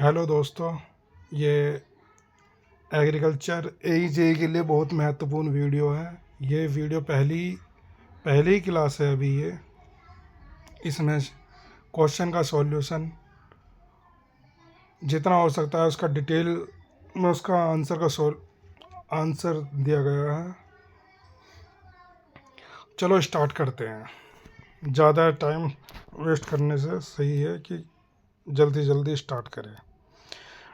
Hello दोस्तों, ये agriculture AEJ के लिए बहुत महत्वपूर्ण वीडियो है। ये वीडियो पहली क्लास है अभी। ये इसमें क्वेश्चन का सॉल्यूशन जितना हो सकता है उसका डिटेल में उसका आंसर दिया गया है। चलो स्टार्ट करते हैं। ज़्यादा टाइम वेस्ट करने से सही है कि जल्दी जल्दी स्टार्ट करें।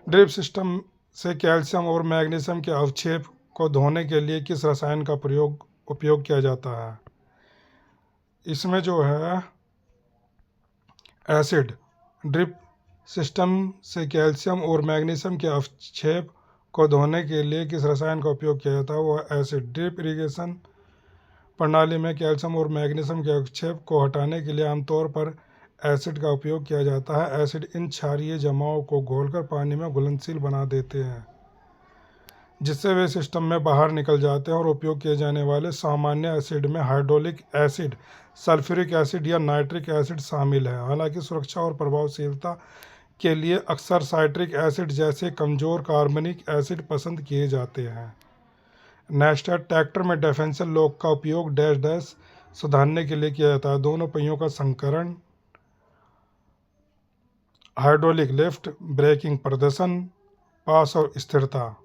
ड्रिप सिस्टम से कैल्शियम और मैग्नीशियम के अवक्षेप को धोने के लिए किस रसायन का उपयोग किया जाता है? इसमें जो है एसिड। ड्रिप सिस्टम से कैल्शियम और मैग्नीशियम के अवक्षेप को धोने के लिए किस रसायन का उपयोग किया जाता है? वो एसिड। ड्रिप इरिगेशन प्रणाली में कैल्शियम और मैग्नीशियम के अवक्षेप को हटाने के लिए आमतौर पर एसिड का उपयोग किया जाता है। एसिड इन क्षारीय जमाव को घोलकर पानी में घुलनशील बना देते हैं, जिससे वे सिस्टम में बाहर निकल जाते हैं। और उपयोग किए जाने वाले सामान्य एसिड में हाइड्रोक्लोरिक एसिड, सल्फ्यूरिक एसिड या नाइट्रिक एसिड शामिल है। हालांकि सुरक्षा और प्रभावशीलता के लिए अक्सर साइट्रिक एसिड जैसे कमजोर कार्बनिक एसिड पसंद किए जाते हैं। नेक्स्ट है, ट्रैक्टर में डिफरेंशियल लॉक का उपयोग डैश डैश सुधारने के लिए किया जाता है। दोनों पहियों का संकरण, हाइड्रोलिक लिफ्ट, ब्रेकिंग प्रदर्शन, पास और स्थिरता।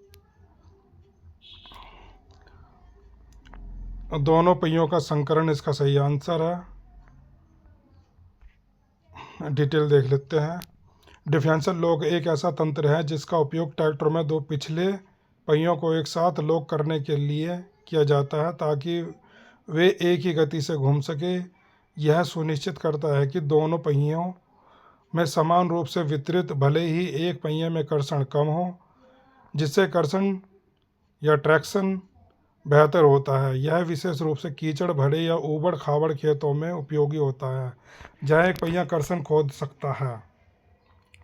दोनों पहियों का संकरण इसका सही आंसर है। डिटेल देख लेते हैं। डिफरेंशियल लॉक एक ऐसा तंत्र है जिसका उपयोग ट्रैक्टर में दो पिछले पहियों को एक साथ लॉक करने के लिए किया जाता है ताकि वे एक ही गति से घूम सके। यह सुनिश्चित करता है कि दोनों पहियों में समान रूप से वितरित, भले ही एक पहिए में कर्षण कम हो, जिससे कर्षण या ट्रैक्शन बेहतर होता है। यह विशेष रूप से कीचड़ भरे या ऊबड़ खाबड़ खेतों में उपयोगी होता है, जहाँ एक पहिया कर्षण खोद सकता है।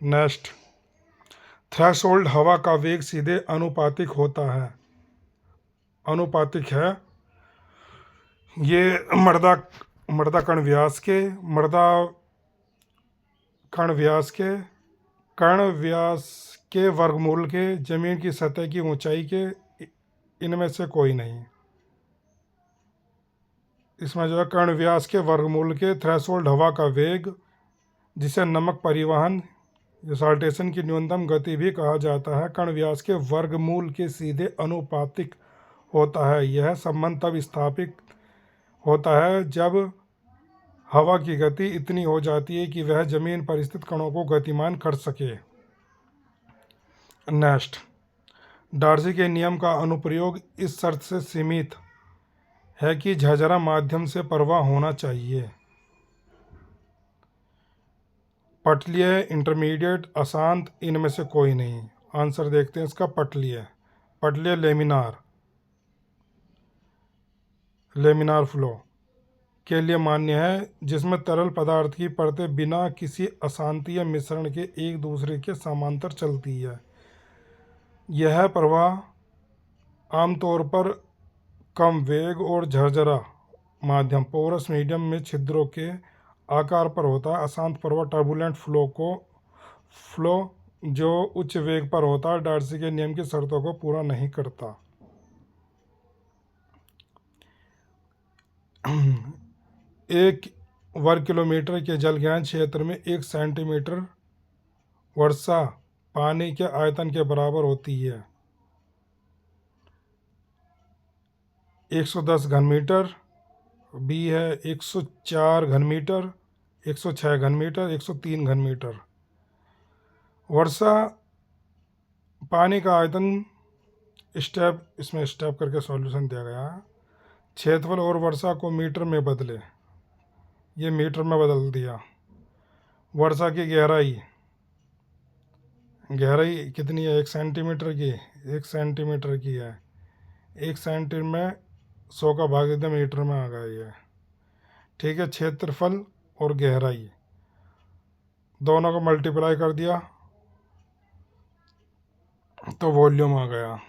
नेक्स्ट, थ्रेशोल्ड हवा का वेग सीधे अनुपातिक होता है। अनुपातिक है ये मृदा कण व्यास के, कण व्यास के वर्गमूल के, जमीन की सतह की ऊंचाई के, इनमें से कोई नहीं। इसमें जो है कण व्यास के वर्गमूल के। थ्रेशोल्ड हवा का वेग, जिसे नमक परिवहन या साल्टेशन की न्यूनतम गति भी कहा जाता है, कण व्यास के वर्गमूल के सीधे अनुपातिक होता है। यह संबंध तब स्थापित होता है जब हवा की गति इतनी हो जाती है कि वह जमीन पर स्थित कणों को गतिमान कर सके। नेक्स्ट, डार्सी के नियम का अनुप्रयोग इस शर्त से सीमित है कि झरझरा माध्यम से प्रवाह होना चाहिए। पटलीय, इंटरमीडिएट, अशांत, इनमें से कोई नहीं। आंसर देखते हैं इसका। पटलीय लेमिनार फ्लो के लिए मान्य है, जिसमें तरल पदार्थ की परतें बिना किसी अशांतीय मिश्रण के एक दूसरे के समांतर चलती है। यह प्रवाह आमतौर पर कम वेग और झरझरा माध्यम पोरस मीडियम में छिद्रों के आकार पर होता है। अशांत प्रवाह टर्बुलेंट फ्लो जो उच्च वेग पर होता है, डार्सी के नियम की शर्तों को पूरा नहीं करता। एक वर्ग किलोमीटर के जलग्रहण क्षेत्र में 1 सेंटीमीटर वर्षा पानी के आयतन के बराबर होती है। 110 घन मीटर, बी है 104 घन मीटर, 106 घन मीटर, 103 घन मीटर। वर्षा पानी का आयतन इसमें स्टेप करके सॉल्यूशन दिया गया है। क्षेत्रफल और वर्षा को मीटर में बदले, ये मीटर में बदल दिया। वर्षा की गहराई कितनी है? 1 सेंटीमीटर की। 1 सेंटीमीटर की है। 1 सेंटीमीटर में 100 का भाग एकदम मीटर में आ गया है। ठीक है। क्षेत्रफल और गहराई दोनों को मल्टीप्लाई कर दिया तो वॉल्यूम आ गया।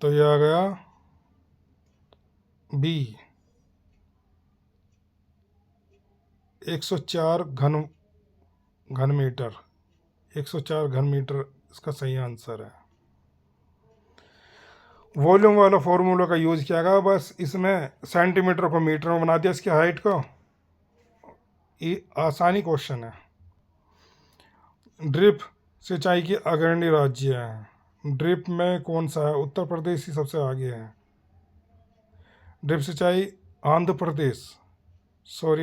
तो ये आ गया बी, 104 घन मीटर। 104 घन मीटर इसका सही आंसर है। वॉल्यूम वाला फॉर्मूला का यूज़ किया गया, बस इसमें सेंटीमीटर को मीटर में बना दिया इसकी हाइट को। ये आसानी क्वेश्चन है। ड्रिप सिंचाई की अग्रणी राज्य है। ड्रिप में कौन सा है? उत्तर प्रदेश ही सबसे आगे है। ड्रिप सिंचाई आंध्र प्रदेश,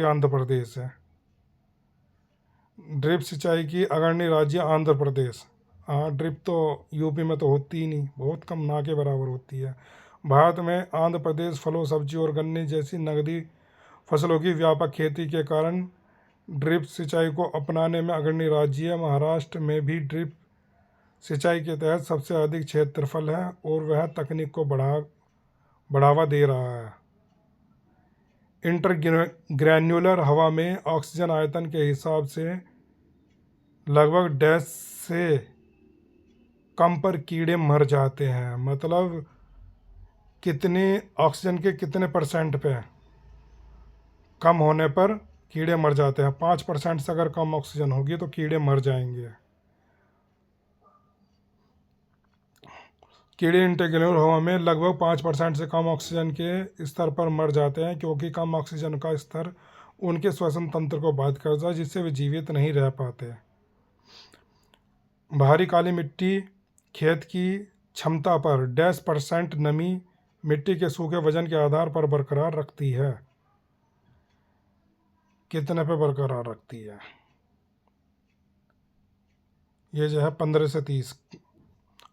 आंध्र प्रदेश है। ड्रिप सिंचाई की अग्रणी राज्य आंध्र प्रदेश। हाँ, ड्रिप तो यूपी में तो होती ही नहीं, बहुत कम, ना के बराबर होती है। भारत में आंध्र प्रदेश फलों, सब्जी और गन्ने जैसी नकदी फसलों की व्यापक खेती के कारण ड्रिप सिंचाई को अपनाने में अग्रणी राज्य है। महाराष्ट्र में भी ड्रिप सिंचाई के तहत सबसे अधिक क्षेत्रफल है और वह तकनीक को बढ़ावा दे रहा है। इंटरग्रेन्युलर हवा में ऑक्सीजन आयतन के हिसाब से लगभग डैश से कम पर कीड़े मर जाते हैं। मतलब कितने ऑक्सीजन के कितने परसेंट पे कम होने पर कीड़े मर जाते हैं? 5% से अगर कम ऑक्सीजन होगी तो कीड़े मर जाएंगे। कीड़े इंटरग्रेन्युलर हवा में लगभग 5% से कम ऑक्सीजन के स्तर पर मर जाते हैं, क्योंकि कम ऑक्सीजन का स्तर उनके श्वसन तंत्र को बाधित करता है, जिससे वे जीवित नहीं रह पाते। भारी काली मिट्टी खेत की क्षमता पर डैश % नमी मिट्टी के सूखे वजन के आधार पर बरकरार रखती है। कितने पे बरकरार रखती है? ये जो है 15 से 30।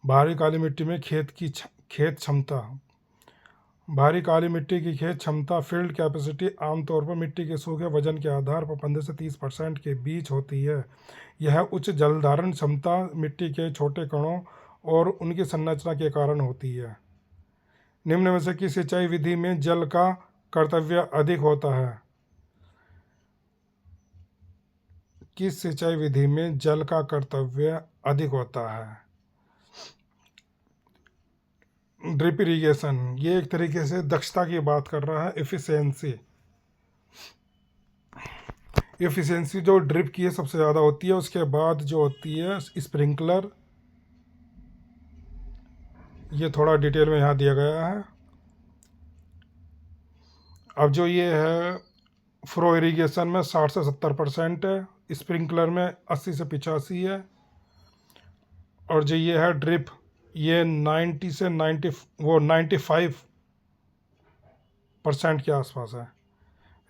भारी काली मिट्टी में खेत क्षमता, भारी काली मिट्टी की खेत क्षमता फील्ड कैपेसिटी आमतौर पर मिट्टी के सूखे वजन के आधार पर 15 से 30% के बीच होती है। यह उच्च जल धारण क्षमता मिट्टी के छोटे कणों और उनकी संरचना के कारण होती है। निम्न में से किस सिंचाई विधि में जल का कर्तव्य अधिक होता है? किस सिंचाई विधि में जल का कर्तव्य अधिक होता है? Drip irrigation. ये एक तरीके से दक्षता की बात कर रहा है, एफिशिएंसी जो ड्रिप की है सबसे ज़्यादा होती है। उसके बाद जो होती है स्प्रिंकलर, ये थोड़ा डिटेल में यहाँ दिया गया है। अब जो ये है फ्लो इरिगेशन में 60 से 70% है, स्प्रिंकलर में 80 से 85 है, और जो ये है ड्रिप ये 90 से 95% के आसपास है।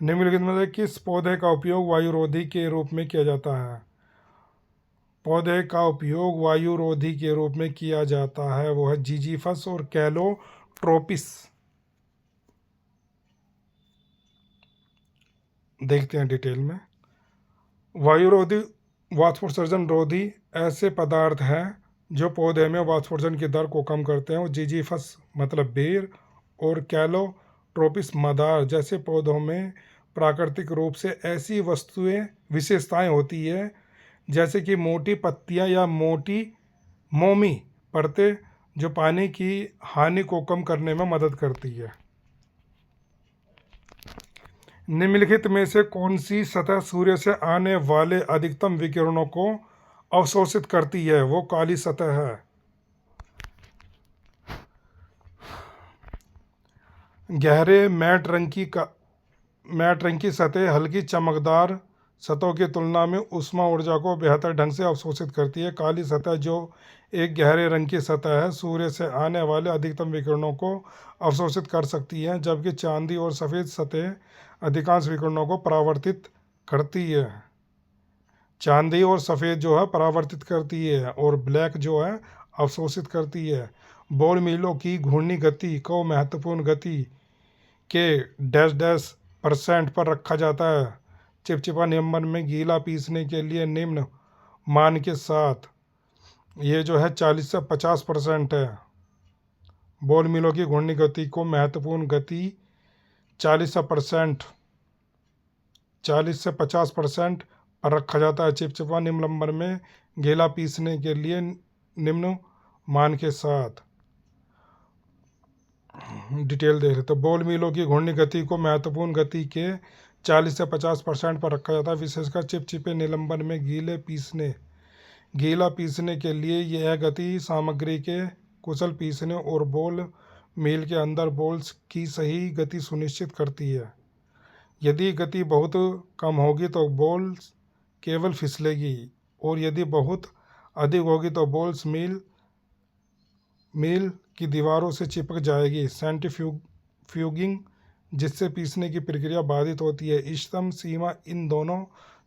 निम्नलिखित में से किस पौधे का उपयोग वायुरोधी के रूप में किया जाता है? पौधे का उपयोग वायुरोधी के रूप में किया जाता है, वो है जिजीफस और कैलोट्रोपिस। देखते हैं डिटेल में। वायुरोधी वाष्पोत्सर्जन रोधी ऐसे पदार्थ हैं जो पौधे में वाष्पोत्सर्जन की दर को कम करते हैं। जिजीफस मतलब बेर और कैलोट्रोपिस मदार जैसे पौधों में प्राकृतिक रूप से ऐसी विशेषताएं होती है, जैसे कि मोटी पत्तियां या मोमी परतें, जो पानी की हानि को कम करने में मदद करती है। निम्नलिखित में से कौन सी सतह सूर्य से आने वाले अधिकतम विकिरणों को अवशोषित करती है? वो काली सतह है। गहरे मैट रंग की सतह हल्की चमकदार सतहों की तुलना में ऊष्मा ऊर्जा को बेहतर ढंग से अवशोषित करती है। काली सतह जो एक गहरे रंग की सतह है, सूर्य से आने वाले अधिकतम विकिरणों को अवशोषित कर सकती है, जबकि चांदी और सफ़ेद सतह अधिकांश विकिरणों को परावर्तित करती है। चांदी और सफ़ेद जो है परावर्तित करती है और ब्लैक जो है अवशोषित करती है। बॉल मिलों की घूर्णी गति को महत्वपूर्ण गति के %% पर रखा जाता है। चिपचिपा निलंबन में गीला पीसने के लिए निम्न मान के साथ ये जो है 40 से 50% है। बॉल मिलों की घूर्णी गति को महत्वपूर्ण गति 40 से 50% पर रखा जाता है। चिपचिपा निलंबन में गीला पीसने के लिए निम्न मान के साथ। डिटेल देख रहे तो बॉल मिलों की घूर्णी गति को महत्वपूर्ण गति के 40 से 50% पर रखा जाता है, विशेषकर चिपचिपे निलंबन में गीले पीसने गीला पीसने के लिए यह गति सामग्री के कुशल पीसने और बॉल मिल के अंदर बॉल्स की सही गति सुनिश्चित करती है। यदि गति बहुत कम होगी तो बॉल्स केवल फिसलेगी और यदि बहुत अधिक होगी तो बॉल्स मिल की दीवारों से चिपक जाएगी। सेंट्रीफ्यूगिंग, जिससे पीसने की प्रक्रिया बाधित होती है। इष्टतम सीमा इन दोनों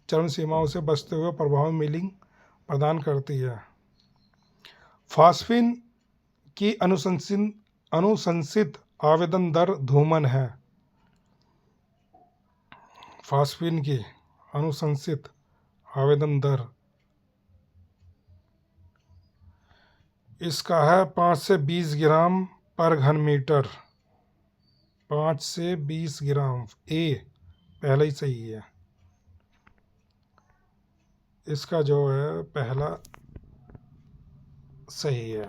चरम सीमाओं से बचते हुए प्रभावी मिलिंग प्रदान करती है। फास्फिन की अनुशंसित आवेदन दर धूमन है। फास्फिन की अनुशंसित आवेदन दर इसका है 5 से 20 ग्राम पर घन मीटर। 5 से 20 ग्राम ए पहला ही सही है। इसका जो है पहला सही है।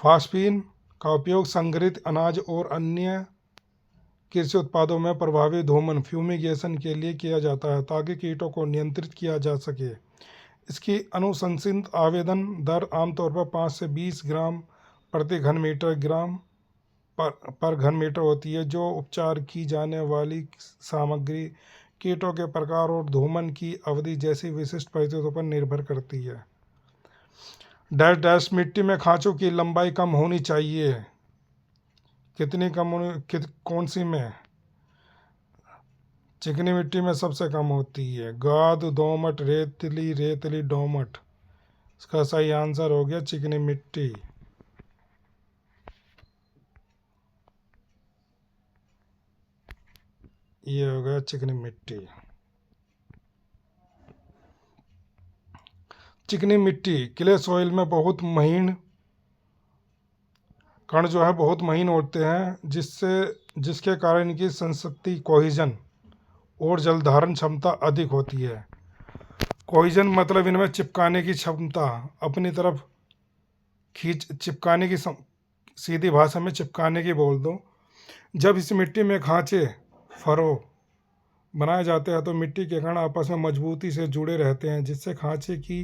फास्फिन का उपयोग संग्रहित अनाज और अन्य कृषि उत्पादों में प्रभावी धूमन फ्यूमिगेशन के लिए किया जाता है ताकि कीटों को नियंत्रित किया जा सके। इसकी अनुशंसित आवेदन दर आमतौर पर 5 से 20 ग्राम प्रति घन मीटर पर घन मीटर होती है, जो उपचार की जाने वाली सामग्री, कीटों के प्रकार और धूमन की अवधि जैसी विशिष्ट परिस्थितियों पर निर्भर करती है। डैश डैश मिट्टी में खांचों की लंबाई कम होनी चाहिए। कितनी कम होनी? कौन सी में? चिकनी मिट्टी में सबसे कम होती है। गाद, दोमट, रेतली, दोमट। इसका सही आंसर हो गया चिकनी मिट्टी। ये हो गया चिकनी मिट्टी। चिकनी मिट्टी क्ले सॉइल में बहुत महीन कण जो है बहुत महीन होते हैं, जिसके कारण इनकी संशक्ति कोहिजन और जल धारण क्षमता अधिक होती है। कोहिजन मतलब इनमें चिपकाने की क्षमता, अपनी तरफ चिपकाने की सीधी भाषा में चिपकाने की बोल दो। जब इस मिट्टी में खांचे फरो बनाए जाते हैं तो मिट्टी के कण आपस में मजबूती से जुड़े रहते हैं, जिससे खांचे की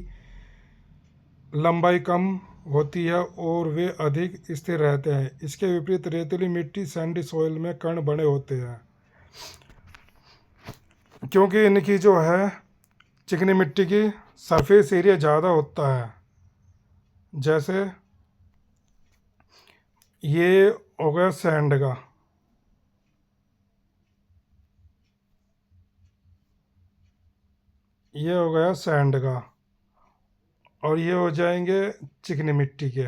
लंबाई कम होती है और वे अधिक स्थिर रहते हैं। इसके विपरीत रेतीली मिट्टी सैंडी सॉइल में कण बने होते हैं, क्योंकि इनकी जो है चिकनी मिट्टी की सरफेस एरिया ज़्यादा होता है। जैसे ये हो गया सैंड का, ये हो गया सैंड का, और ये हो जाएंगे चिकनी मिट्टी के।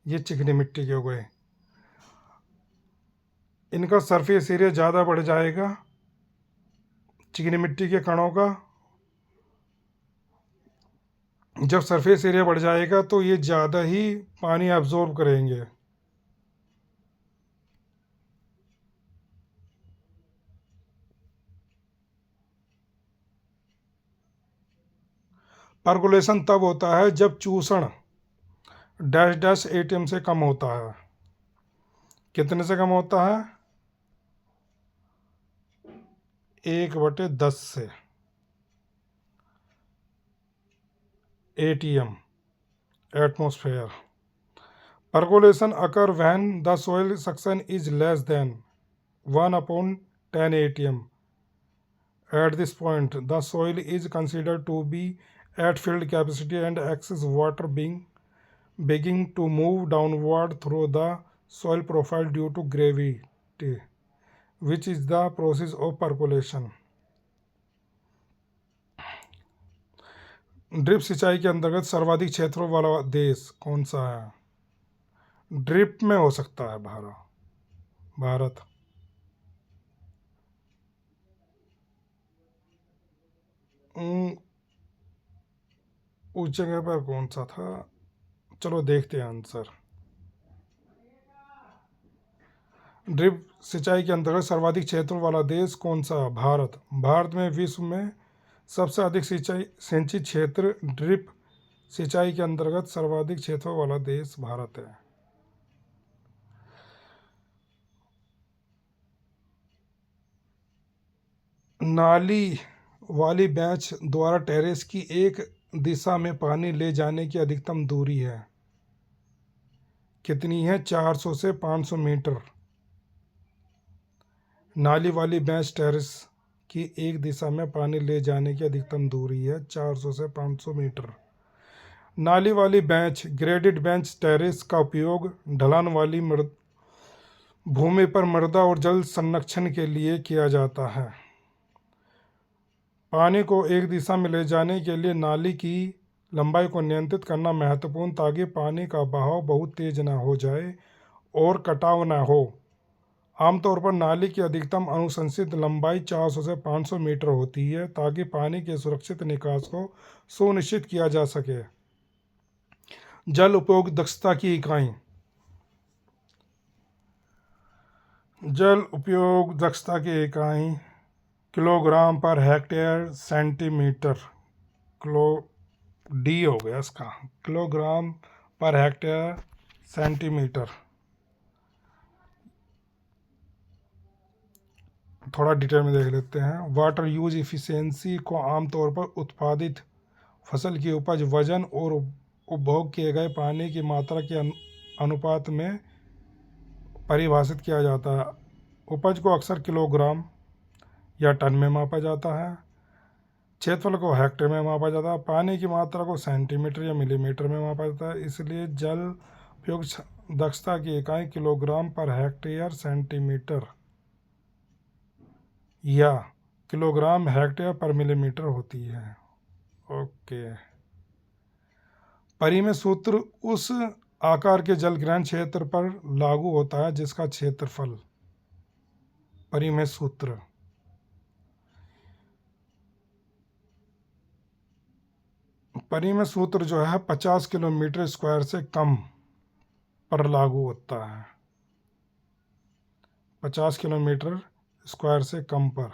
ये चिकनी मिट्टी के हो गए। इनका सरफेस एरिया ज़्यादा बढ़ जाएगा चिकनी मिट्टी के कणों का। जब सरफेस एरिया बढ़ जाएगा तो ये ज़्यादा ही पानी एब्जॉर्ब करेंगे। पर्कोलेशन तब होता है जब चूसण डैश डैश एटीएम से कम होता है। कितने से कम होता है? 1/10 से ATM atmosphere. Percolation occur when the soil suction is less than 1/10 atm. At this point, the soil is considered to be at field capacity and excess water beginning to move downward through the soil profile due to gravity, which is the process of percolation. Drip सिंचाई के अंतर्गत सर्वाधिक क्षेत्रों वाला देश कौन सा है? ड्रिप में हो सकता है भारत। उस जगह पर कौन सा था? चलो देखते हैं आंसर। ड्रिप सिंचाई के अंतर्गत सर्वाधिक क्षेत्रों वाला देश कौन सा? भारत। भारत में विश्व में सबसे अधिक सिंचित क्षेत्र ड्रिप सिंचाई के अंतर्गत सर्वाधिक क्षेत्र वाला देश भारत है। नाली वाली बेंच द्वारा टेरेस की एक दिशा में पानी ले जाने की अधिकतम दूरी है कितनी है? 400 से 500 मीटर। नाली वाली बेंच टेरेस की एक दिशा में पानी ले जाने की अधिकतम दूरी है 400 से 500 मीटर। नाली वाली बेंच ग्रेडेड बेंच टेरेस का उपयोग ढलान वाली भूमि पर मृदा और जल संरक्षण के लिए किया जाता है। पानी को एक दिशा में ले जाने के लिए नाली की लंबाई को नियंत्रित करना महत्वपूर्ण ताकि पानी का बहाव बहुत तेज न हो जाए और कटाव न हो। आमतौर पर नाली की अधिकतम अनुशंसित लंबाई 400 से 500 मीटर होती है ताकि पानी के सुरक्षित निकास को सुनिश्चित किया जा सके। जल उपयोग दक्षता की इकाई। जल उपयोग दक्षता की इकाई kilogram per hectare centimetre. Kilo D हो गया इसका, किलोग्राम पर हेक्टेयर सेंटीमीटर। थोड़ा डिटेल में देख लेते हैं। वाटर यूज इफिशिएंसी को आमतौर पर उत्पादित फसल की उपज, वजन और उपभोग किए गए पानी की मात्रा के अनुपात में परिभाषित किया जाता है। उपज को अक्सर किलोग्राम या टन में मापा जाता है। क्षेत्रफल को हेक्टेयर में मापा जाता है। पानी की मात्रा को सेंटीमीटर या मिलीमीटर में मापा जाता है। इसलिए जल उपयोग दक्षता की इकाई किलोग्राम पर हेक्टेयर सेंटीमीटर या किलोग्राम हेक्टेयर पर मिलीमीटर होती है। ओके। परिमेय सूत्र उस आकार के जल ग्रहण क्षेत्र पर लागू होता है जिसका क्षेत्रफल। परिमेय सूत्र परिमेय सूत्र जो है 50 किलोमीटर स्क्वायर से कम पर लागू होता है। 50 किलोमीटर स्क्वायर से कम पर।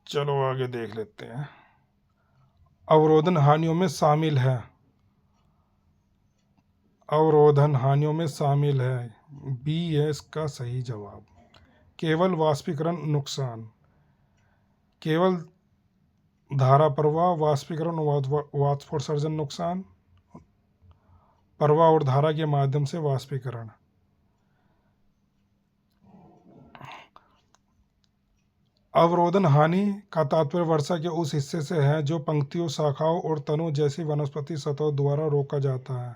चलो आगे देख लेते हैं। अवरोधन हानियों में शामिल है। अवरोधन हानियों में शामिल है, बी है इसका सही जवाब। केवल वाष्पीकरण नुकसान। केवल धारा प्रवाह, वाष्पीकरण, वाष्पोत्सर्जन नुकसान, प्रवाह और धारा के माध्यम से वाष्पीकरण। अवरोधन हानि का तात्पर्य वर्षा के उस हिस्से से है जो पंक्तियों, शाखाओं और तनों जैसी वनस्पति सतहों द्वारा रोका जाता है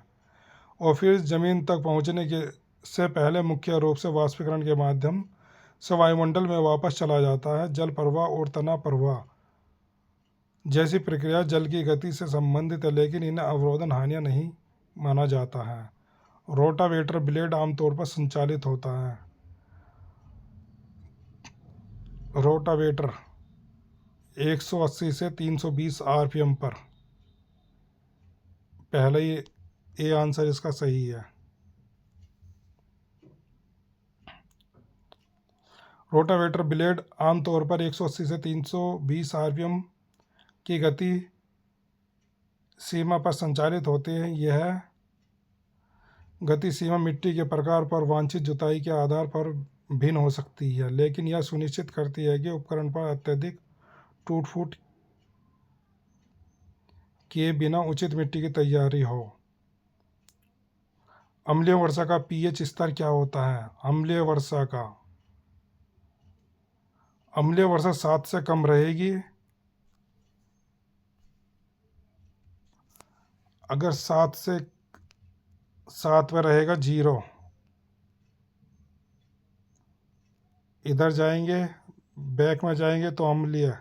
और फिर जमीन तक पहुंचने के से पहले मुख्य रूप से वाष्पीकरण के माध्यम से वायुमंडल में वापस चला जाता है। जल प्रवाह और तना प्रवाह जैसी प्रक्रिया जल की गति से संबंधित है, लेकिन इन्हें अवरोधन हानियां नहीं माना जाता है। रोटावेटर ब्लेड आमतौर पर संचालित होता है। रोटावेटर 180 से 320 आरपीएम पर। पहले ये आंसर इसका सही है। रोटावेटर ब्लेड आमतौर पर 180 से 320 आरपीएम की गति सीमा पर संचालित होते हैं। यह गति सीमा मिट्टी के प्रकार पर वांछित जुताई के आधार पर भिन्न हो सकती है, लेकिन यह सुनिश्चित करती है कि उपकरण पर अत्यधिक टूट फूट किए बिना उचित मिट्टी की तैयारी हो। अम्लीय वर्षा का पीएच स्तर क्या होता है? अम्लीय वर्षा 7 से कम रहेगी। अगर 7 में रहेगा 0, इधर जाएंगे बैक में जाएंगे तो अम्लीय।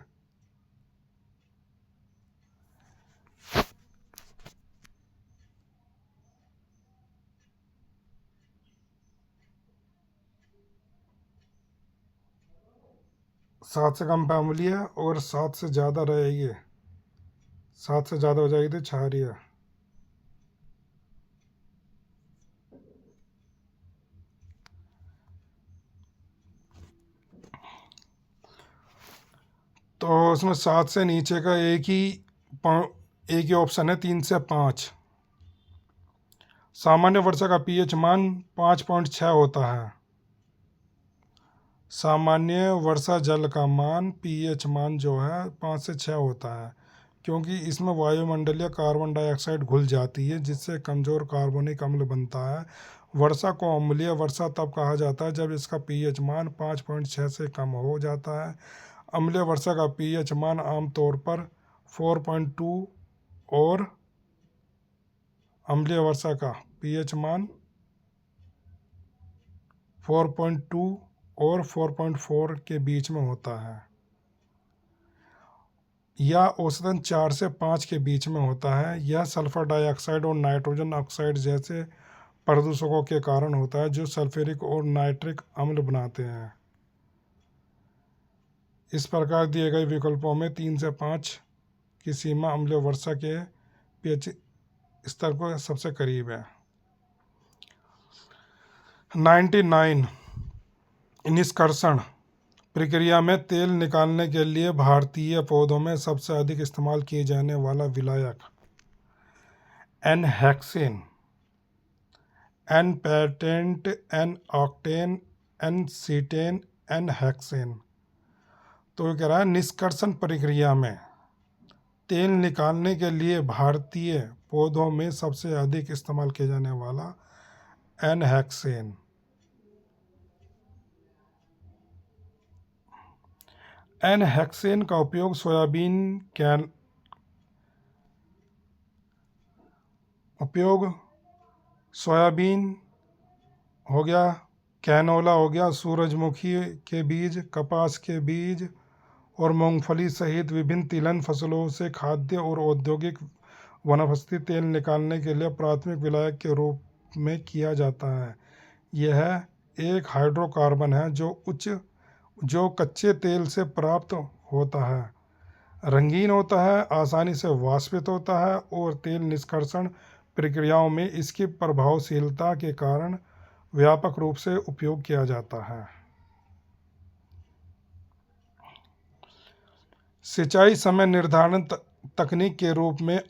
सात से कम पे अम्लीय और 7 से ज़्यादा रहेगी, 7 से ज़्यादा हो जाएगी तो क्षारीय। तो उसमें 7 से नीचे का एक ही ऑप्शन है, 3 से 5। सामान्य वर्षा का पीएच मान 5.6 होता है। सामान्य वर्षा जल का मान पीएच मान जो है 5 से 6 होता है, क्योंकि इसमें वायुमंडलीय कार्बन डाइऑक्साइड घुल जाती है, जिससे कमज़ोर कार्बनिक अम्ल बनता है। वर्षा को अम्लीय वर्षा तब कहा जाता है जब इसका पीएच मान 5.6 से कम हो जाता है। अम्लीय वर्षा का पीएच मान आमतौर पर 4.2 और अम्लीय वर्षा का पीएच मान 4.2 और 4.4 के बीच में होता है, या औसतन 4 से 5 के बीच में होता है। यह सल्फर डाइऑक्साइड और नाइट्रोजन ऑक्साइड जैसे प्रदूषकों के कारण होता है, जो सल्फ्यूरिक और नाइट्रिक अम्ल बनाते हैं। इस प्रकार दिए गए विकल्पों में 3 से 5 की सीमा अम्लीय वर्षा के पीएच स्तर को सबसे करीब है। 99 निष्कर्षण प्रक्रिया में तेल निकालने के लिए भारतीय पौधों में सबसे अधिक इस्तेमाल किए जाने वाला विलायक n hexane, n pentane, n octane, n cetane, n hexane. तो ये कह रहा है निष्कर्षण प्रक्रिया में तेल निकालने के लिए भारतीय पौधों में सबसे अधिक इस्तेमाल किया जाने वाला एन हेक्सेन। एन हेक्सेन का उपयोग सोयाबीन हो गया, कैनोला हो गया, सूरजमुखी के बीज, कपास के बीज और मूंगफली सहित विभिन्न तिलहन फसलों से खाद्य और औद्योगिक वनस्पति तेल निकालने के लिए प्राथमिक विलायक के रूप में किया जाता है। यह एक हाइड्रोकार्बन है जो कच्चे तेल से प्राप्त होता है, रंगीन होता है, आसानी से वाष्पित होता है और तेल निष्कर्षण प्रक्रियाओं में इसकी प्रभावशीलता के कारण व्यापक रूप से उपयोग किया जाता है। सिंचाई समय निर्धारण तकनीक के रूप में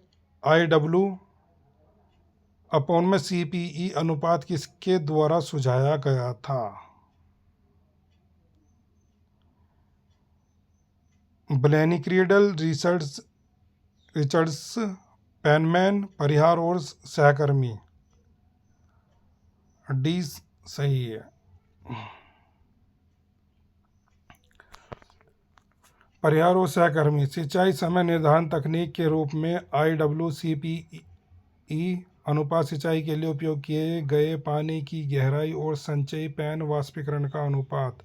IW/CPE अनुपात किसके द्वारा सुझाया गया था? ब्लेनी-क्रीडल, रिचर्ड्स, पेनमैन, परिहार और सहकर्मी। डी सही है। परिहार और सहकर्मी सिंचाई समय निर्धारण तकनीक के रूप में IW/CPE अनुपात सिंचाई के लिए उपयोग किए गए पानी की गहराई और संचयी पैन वाष्पीकरण का अनुपात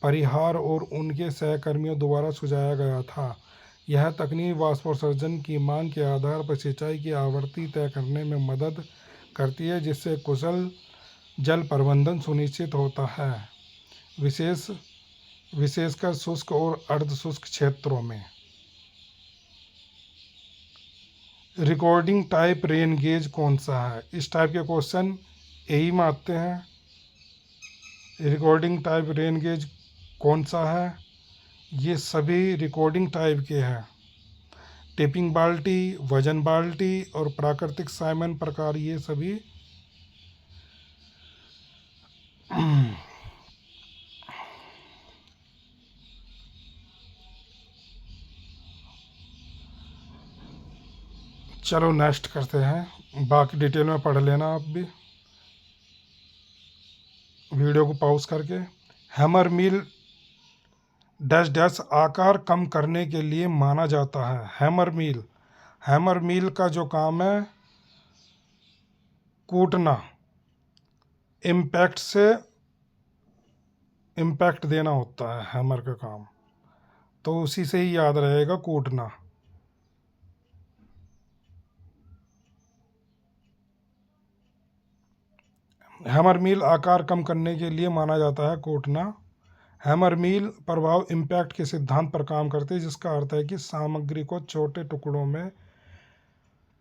परिहार और उनके सहकर्मियों द्वारा सुझाया गया था। यह तकनीक वाष्पोत्सर्जन की मांग के आधार पर सिंचाई की आवृत्ति तय करने में मदद करती है, जिससे कुशल जल प्रबंधन सुनिश्चित होता है, विशेषकर शुष्क और अर्धशुष्क क्षेत्रों में। रिकॉर्डिंग टाइप रेन गेज कौन सा है? इस टाइप के क्वेश्चन यही में आते हैं। रिकॉर्डिंग टाइप रेन गेज कौन सा है? ये सभी रिकॉर्डिंग टाइप के हैं। टिपिंग बाल्टी, वजन बाल्टी और प्राकृतिक साइमन प्रकार, ये सभी चलो नेक्स्ट करते हैं, बाकी डिटेल में पढ़ लेना आप भी वीडियो को पॉज करके। हैमर मिल डैश डैश आकार कम करने के लिए माना जाता है। हैमर मिल का जो काम है कूटना, इम्पैक्ट देना होता है हैमर का काम, तो उसी से ही याद रहेगा कूटना। हैमर मिल आकार कम करने के लिए माना जाता है कूटना। हैमर मिल प्रभाव इम्पैक्ट के सिद्धांत पर काम करते हैं, जिसका अर्थ है कि सामग्री को छोटे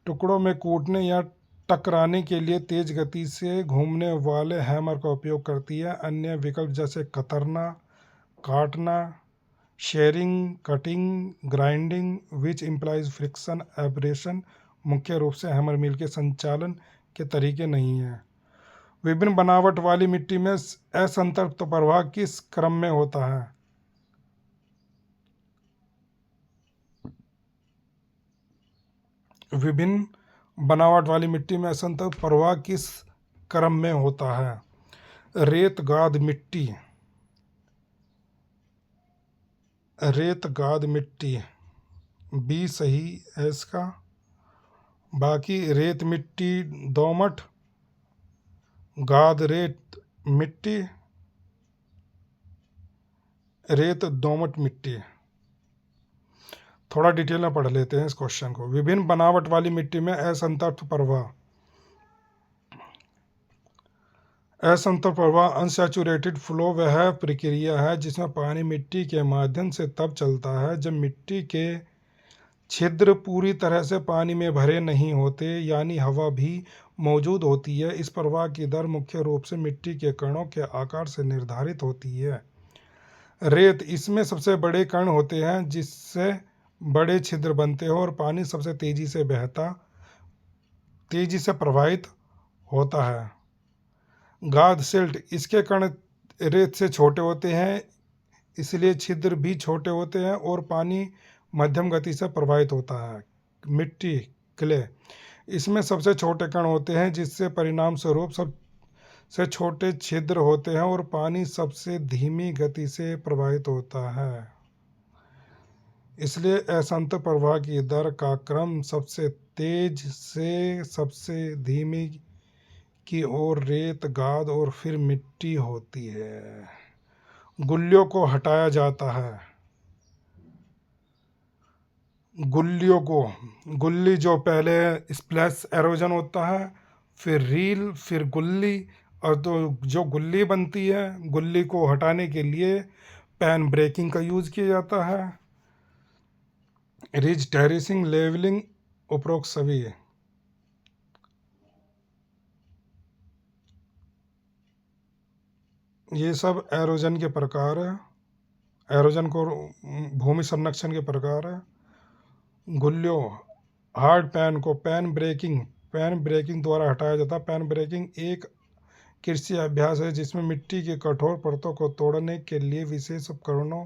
टुकड़ों में कूटने या टकराने के लिए तेज गति से घूमने वाले हैमर का उपयोग करती है। अन्य विकल्प जैसे कतरना, काटना, shearing, cutting, grinding which implies friction, abrasion मुख्य रूप से हैमर मिल के संचालन के तरीके नहीं हैं। विभिन्न बनावट वाली मिट्टी में असंतृप्त प्रवाह किस क्रम में होता है? विभिन्न बनावट वाली मिट्टी में असंतृप्त प्रवाह किस क्रम में होता है? रेत गाद मिट्टी, रेत गाद मिट्टी बी सही है इसका। बाकी रेत मिट्टी दोमट, गाद रेत मिट्टी, रेत दोमट मिट्टी। थोड़ा डिटेल में पढ़ लेते हैं इस क्वेश्चन को। विभिन्न बनावट वाली मिट्टी में असंतृप्त प्रवाह, असंतृप्त प्रवाह अनसैचुरेटेड फ्लो वह प्रक्रिया है जिसमें पानी मिट्टी के माध्यम से तब चलता है जब मिट्टी के छिद्र पूरी तरह से पानी में भरे नहीं होते, यानी हवा भी मौजूद होती है। इस प्रवाह की दर मुख्य रूप से मिट्टी के कणों के आकार से निर्धारित होती है। रेत, इसमें सबसे बड़े कण होते हैं जिससे बड़े छिद्र बनते हैं और पानी सबसे तेजी से प्रवाहित होता है। गाद सिल्ट, इसके कण रेत से छोटे होते हैं इसलिए छिद्र भी छोटे होते हैं और पानी मध्यम गति से प्रवाहित होता है। मिट्टी क्ले, इसमें सबसे छोटे कण होते हैं जिससे परिणाम स्वरूप सबसे छोटे छिद्र होते हैं और पानी सबसे धीमी गति से प्रवाहित होता है। इसलिए असंतृप्त प्रवाह की दर का क्रम सबसे तेज से सबसे धीमी की ओर रेत, गाद और फिर मिट्टी होती है। गुल्लियों को हटाया जाता है। गुल्ली जो पहले स्प्लैश एरोजन होता है, फिर रील, फिर गुल्ली, और तो जो गुल्ली बनती है गुल्ली को हटाने के लिए पैन ब्रेकिंग का यूज़ किया जाता है। रिज, टेरेसिंग, लेवलिंग, उपरोक्त सभी। ये सब एरोजन के प्रकार है, एरोजन को भूमि संरक्षण के प्रकार है। गुल्लियों, हार्ड पैन को पैन ब्रेकिंग द्वारा हटाया जाता है। पैन ब्रेकिंग एक कृषि अभ्यास है जिसमें मिट्टी की कठोर परतों को तोड़ने के लिए विशेष उपकरणों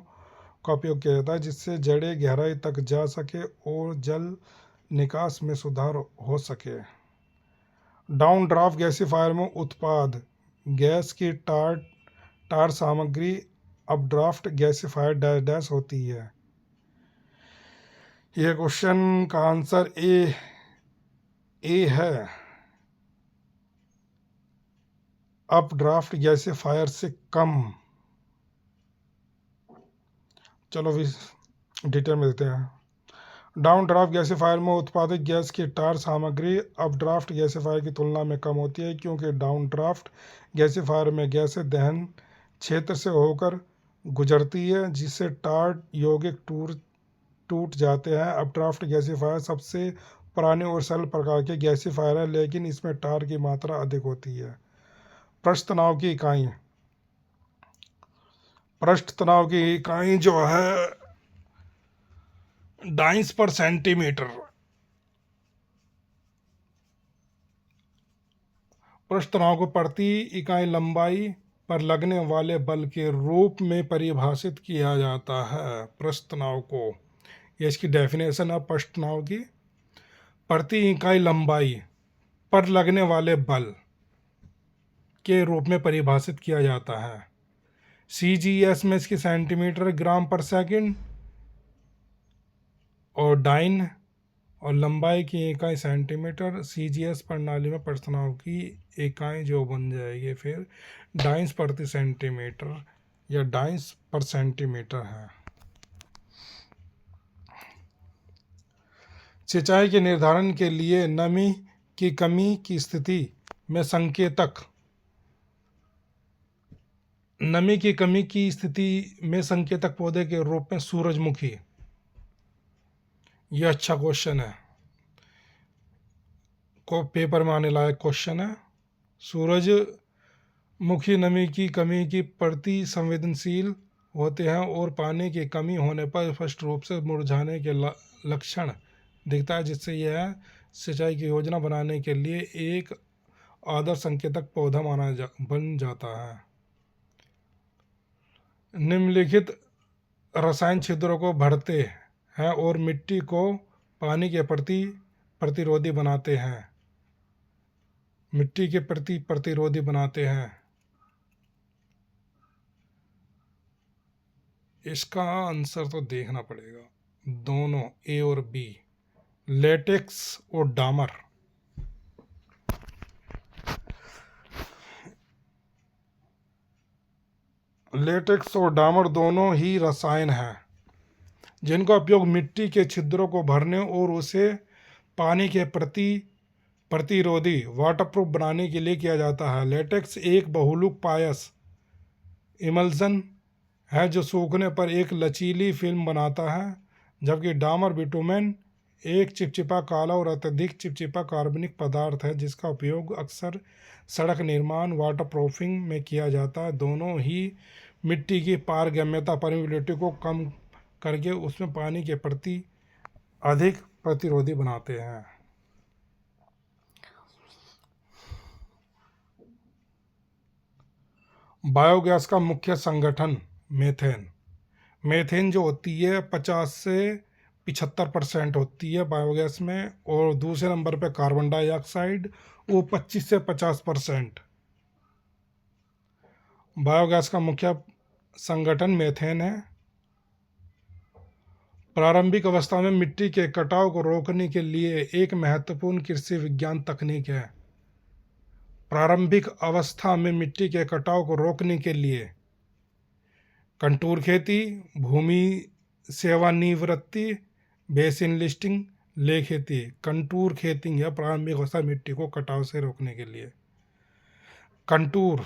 का उपयोग किया जाता है जिससे जड़ें गहराई तक जा सके और जल निकास में सुधार हो सके। डाउन ड्राफ्ट गैसीफायर में उत्पाद गैस की टार सामग्री अपड्राफ्ट गैसीफायर डैश डैश होती है। यह क्वेश्चन का आंसर ए है। अपड्राफ्ट गैसीफायर से कम। चलो डिटेल में देते हैं। डाउन ड्राफ्ट गैसीफायर में उत्पादित गैस की टार सामग्री अपड्राफ्ट गैसीफायर की तुलना में कम होती है क्योंकि डाउन ड्राफ्ट गैसीफायर में गैसें दहन क्षेत्र से होकर गुजरती है जिससे टार यौगिक टूट जाते हैं। अपड्राफ्ट गैसीफायर सबसे पुराने और सरल प्रकार के गैसीफायर है लेकिन इसमें टार की मात्रा अधिक होती है। पृष्ठ तनाव की इकाई जो है डाइंस पर सेंटीमीटर। पृष्ठ तनाव को प्रति इकाई लंबाई पर लगने वाले बल के रूप में परिभाषित किया जाता है। पृष्ठ तनाव को, यह इसकी डेफिनेशन है पृष्ठ तनाव की, प्रति इकाई लंबाई पर लगने वाले बल के रूप में परिभाषित किया जाता है। CGS में इसकी सेंटीमीटर ग्राम पर सेकंड और डाइन और लंबाई की इकाई सेंटीमीटर। CGS प्रणाली में पृष्ठ तनाव की इकाई जो बन जाएगी फिर डाइंस प्रति सेंटीमीटर या डाइंस पर सेंटीमीटर है। सिंचाई के निर्धारण के लिए नमी की कमी की स्थिति में संकेतक पौधे के रूप में सूरजमुखी। यह अच्छा क्वेश्चन है, को पेपर में आने लायक क्वेश्चन है। सूरजमुखी नमी की कमी की प्रति संवेदनशील होते हैं और पानी की कमी होने पर स्पष्ट रूप से मुरझाने के लक्षण दिखता है, जिससे यह सिंचाई की योजना बनाने के लिए एक आदर्श संकेतक पौधा बन जाता है। निम्नलिखित रसायन छिद्रों को भरते हैं और मिट्टी को पानी के प्रति प्रतिरोधी बनाते हैं। मिट्टी के प्रति प्रतिरोधी बनाते हैं। इसका आंसर तो देखना पड़ेगा, दोनों ए और बी, लेटेक्स और डामर। लेटेक्स और डामर दोनों ही रसायन हैं जिनका उपयोग मिट्टी के छिद्रों को भरने और उसे पानी के प्रति प्रतिरोधी वाटरप्रूफ बनाने के लिए किया जाता है। लेटेक्स एक बहुलक पायस इमल्सन है जो सूखने पर एक लचीली फिल्म बनाता है, जबकि डामर बिटुमेन एक चिपचिपा काला और अत्यधिक चिपचिपा कार्बनिक पदार्थ है जिसका उपयोग अक्सर सड़क निर्माण वाटरप्रूफिंग में किया जाता है। दोनों ही मिट्टी की पारगम्यता परमिबिलिटी को कम करके उसमें पानी के प्रति अधिक प्रतिरोधी बनाते हैं। बायोगैस का मुख्य संगठन मीथेन। मीथेन जो होती है 50 से 75% होती है बायोगैस में, और दूसरे नंबर पे कार्बन डाइऑक्साइड वो 25 से 50%। बायोगैस का मुख्य संगठन मीथेन है। प्रारंभिक अवस्था में मिट्टी के कटाव को रोकने के लिए एक महत्वपूर्ण कृषि विज्ञान तकनीक है। प्रारंभिक अवस्था में मिट्टी के कटाव को रोकने के लिए कंटूर खेती, भूमि सेवानिवृत्ति, बेसिन लिस्टिंग, ले खेती। कंटूर खेती या प्रारंभिक अवस्था मिट्टी को कटाव से रोकने के लिए कंटूर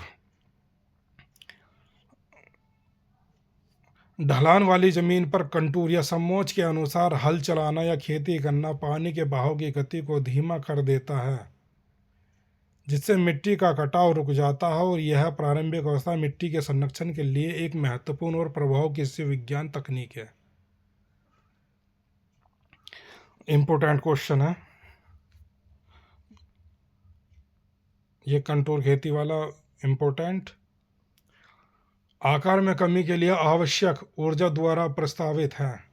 ढलान वाली जमीन पर कंटूर या समोच्च के अनुसार हल चलाना या खेती करना पानी के बहाव की गति को धीमा कर देता है, जिससे मिट्टी का कटाव रुक जाता है, और यह प्रारंभिक अवस्था मिट्टी के संरक्षण के लिए एक महत्वपूर्ण और प्रभावी कृषि विज्ञान तकनीक है। इम्पोर्टेंट क्वेश्चन है ये कंटूर खेती वाला, इम्पोर्टेंट। आकार में कमी के लिए आवश्यक ऊर्जा द्वारा प्रस्तावित है।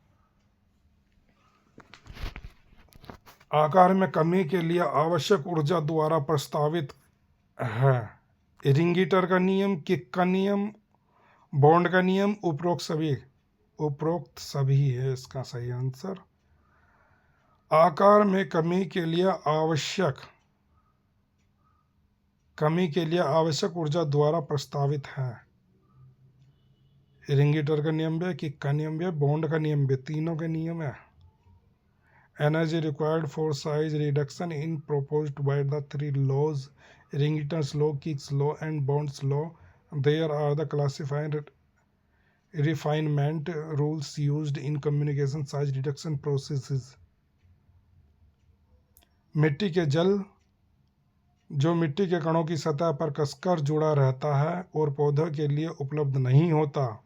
आकार में कमी के लिए आवश्यक ऊर्जा द्वारा प्रस्तावित है रिंगीटर का नियम, किक का नियम, बॉन्ड का नियम, उपरोक्त सभी है इसका सही आंसर। आकार में कमी के लिए आवश्यक ऊर्जा द्वारा प्रस्तावित है रिंगीटर का नियम भी, किक का नियम भी, बॉन्ड का नियम भी, तीनों के नियम है। Energy required for size reduction in proposed by the three laws, Ringleton's law, Kick's law and Bond's law. There are the classifying refinement rules used in communication size reduction processes. मिट्टी के जल जो मिट्टी के कणों की सतह पर कसकर जुड़ा रहता है और पौधों के लिए उपलब्ध नहीं होता,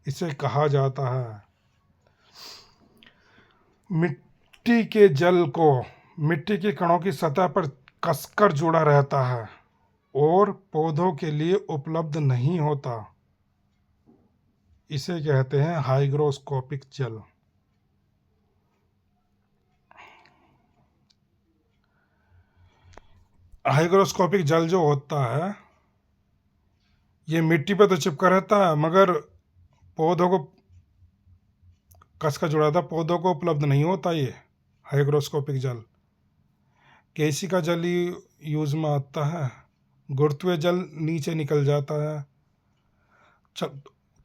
इसे कहा जाता है। मिट्टी के जल को मिट्टी के कणों की सतह पर कसकर जुड़ा रहता है और पौधों के लिए उपलब्ध नहीं होता, इसे कहते हैं हाइग्रोस्कोपिक जल। हाइग्रोस्कोपिक जल जो होता है ये मिट्टी पे तो चिपका रहता है मगर पौधों को कसकर जुड़ा था, पौधों को उपलब्ध नहीं होता ये हाइग्रोस्कोपिक जल। केसी का जल ही यूज में आता है, गुरुत्वीय जल नीचे निकल जाता है।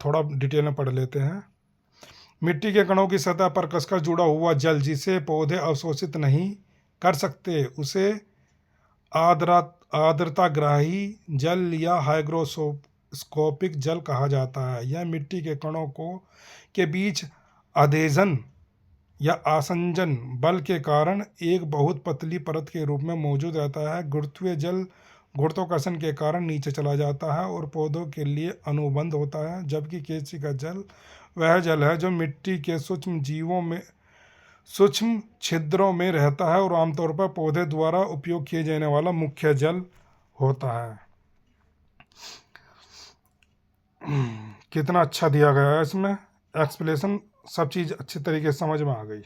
थोड़ा डिटेल में पढ़ लेते हैं। मिट्टी के कणों की सतह पर कसकर जुड़ा हुआ जल जिसे पौधे अवशोषित नहीं कर सकते उसे आर्द्रताग्राही जल या हाइग्रोस्कोपिक जल कहा जाता है। यह मिट्टी के कणों के बीच अधेजन या आसंजन बल के कारण एक बहुत पतली परत के रूप में मौजूद रहता है। गुरुत्वीय जल गुरुत्वाकर्षण के कारण नीचे चला जाता है और पौधों के लिए अनुबंध होता है, जबकि केंचुए का जल वह जल है जो मिट्टी के सूक्ष्म छिद्रों में रहता है और आमतौर पर पौधे द्वारा उपयोग किए जाने वाला मुख्य जल होता है। कितना अच्छा दिया गया है इसमें एक्सप्लेनेशन, सब चीज अच्छी तरीके से समझ में आ गई।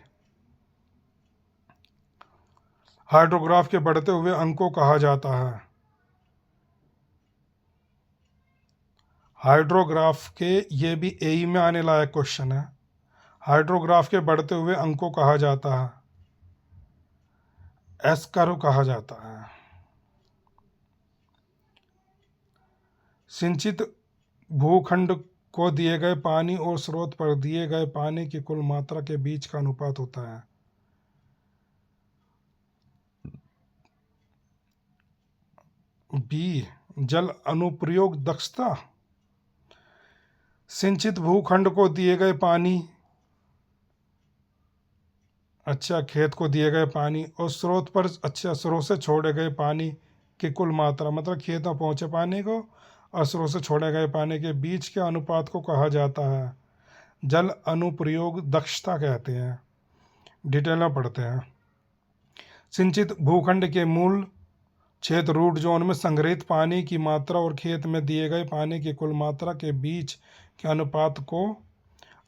हाइड्रोग्राफ के बढ़ते हुए अंक को कहा जाता है। हाइड्रोग्राफ के, ये भी एई में आने लायक क्वेश्चन है। हाइड्रोग्राफ के बढ़ते हुए अंक को कहा जाता है, एस कर्व कहा जाता है। सिंचित भूखंड को दिए गए पानी और स्रोत पर दिए गए पानी की कुल मात्रा के बीच का अनुपात होता है। बी, जल अनुप्रयोग दक्षता। सिंचित भूखंड को दिए गए पानी, अच्छा खेत को दिए गए पानी और स्रोत पर, अच्छा स्रोत से छोड़े गए पानी की कुल मात्रा, मतलब खेत में पहुंचे पानी को और स्रोत से छोड़े गए पानी के बीच के अनुपात को कहा जाता है जल अनुप्रयोग दक्षता कहते हैं। डिटेल में पढ़ते हैं। सिंचित भूखंड के मूल क्षेत्र रूट जोन में संग्रहित पानी की मात्रा और खेत में दिए गए पानी की कुल मात्रा के बीच के अनुपात को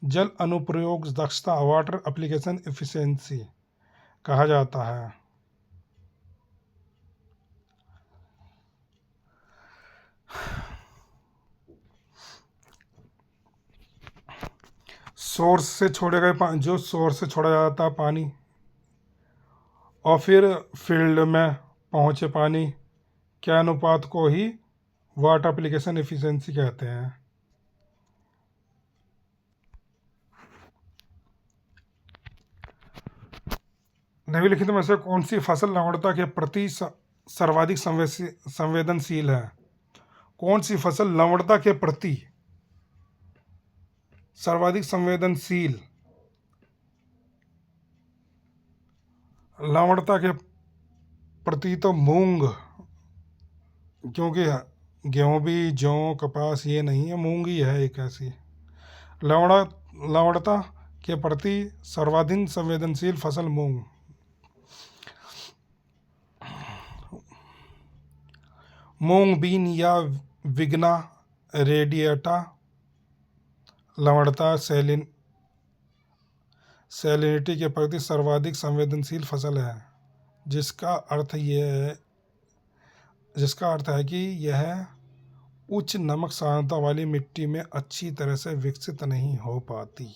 जल अनुप्रयोग दक्षता, वाटर एप्लीकेशन एफिशिएंसी कहा जाता है। सोर्स से छोड़े गए पानी, जो सोर्स से छोड़ा जाता है पानी और फिर फील्ड में पहुंचे पानी के अनुपात को ही वाटर एप्लीकेशन एफिशिएंसी कहते हैं। निम्नलिखित में से कौन सी फसल लवणता के प्रति सर्वाधिक संवेदनशील है? कौन सी फसल लवणता के प्रति सर्वाधिक संवेदनशील? लवणता के प्रति तो मूंग, क्योंकि गेहूं भी, जौ, कपास ये नहीं है, मूंग ही है एक ऐसी। लवणता के प्रति सर्वाधिक संवेदनशील फसल मूंग। मूंग बीन या विग्ना रेडिएटा लवणता सैलिनिटी के प्रति सर्वाधिक संवेदनशील फसल है, जिसका अर्थ है कि यह उच्च नमक सांद्रता वाली मिट्टी में अच्छी तरह से विकसित नहीं हो पाती।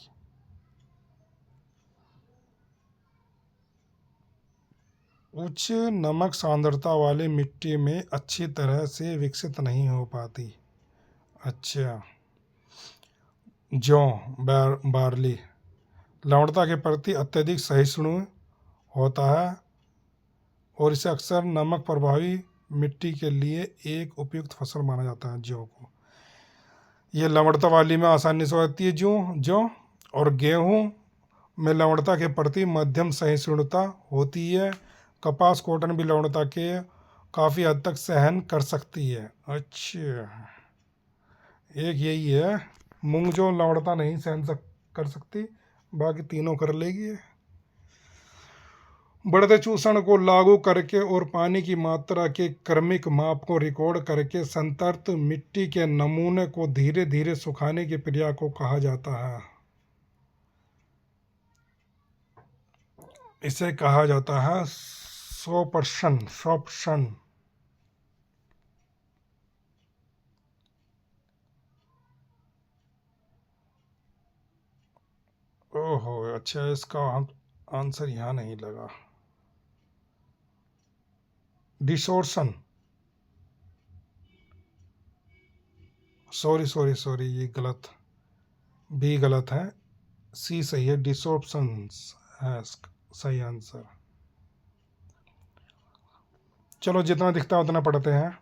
उच्च नमक सांद्रता वाली मिट्टी में अच्छी तरह से विकसित नहीं हो पाती। अच्छा, जौ, बार्ली लवणता के प्रति अत्यधिक सहिष्णु होता है और इसे अक्सर नमक प्रभावी मिट्टी के लिए एक उपयुक्त फसल माना जाता है। जौ को ये लवणता वाली में आसानी से होती है जौ और गेहूं में लवणता के प्रति मध्यम सहिष्णुता होती है। कपास, कॉटन भी लवणता के काफ़ी हद तक सहन कर सकती है। अच्छा, एक यही है मूंग जो लवणता नहीं सहन कर सकती, बाकी तीनों कर लेगी। बढ़ते चूषण को लागू करके और पानी की मात्रा के क्रमिक माप को रिकॉर्ड करके संतृप्त मिट्टी के नमूने को धीरे धीरे सुखाने की प्रक्रिया को कहा जाता है। इसे कहा जाता है सॉर्प्शन। ओहो, अच्छा, इसका आंसर यहाँ नहीं लगा। डिसोर्शन, सॉरी ये गलत, बी गलत है, सी सही है। डिसोर्प्शंस है सही आंसर। चलो, जितना दिखता है उतना पढ़ते हैं।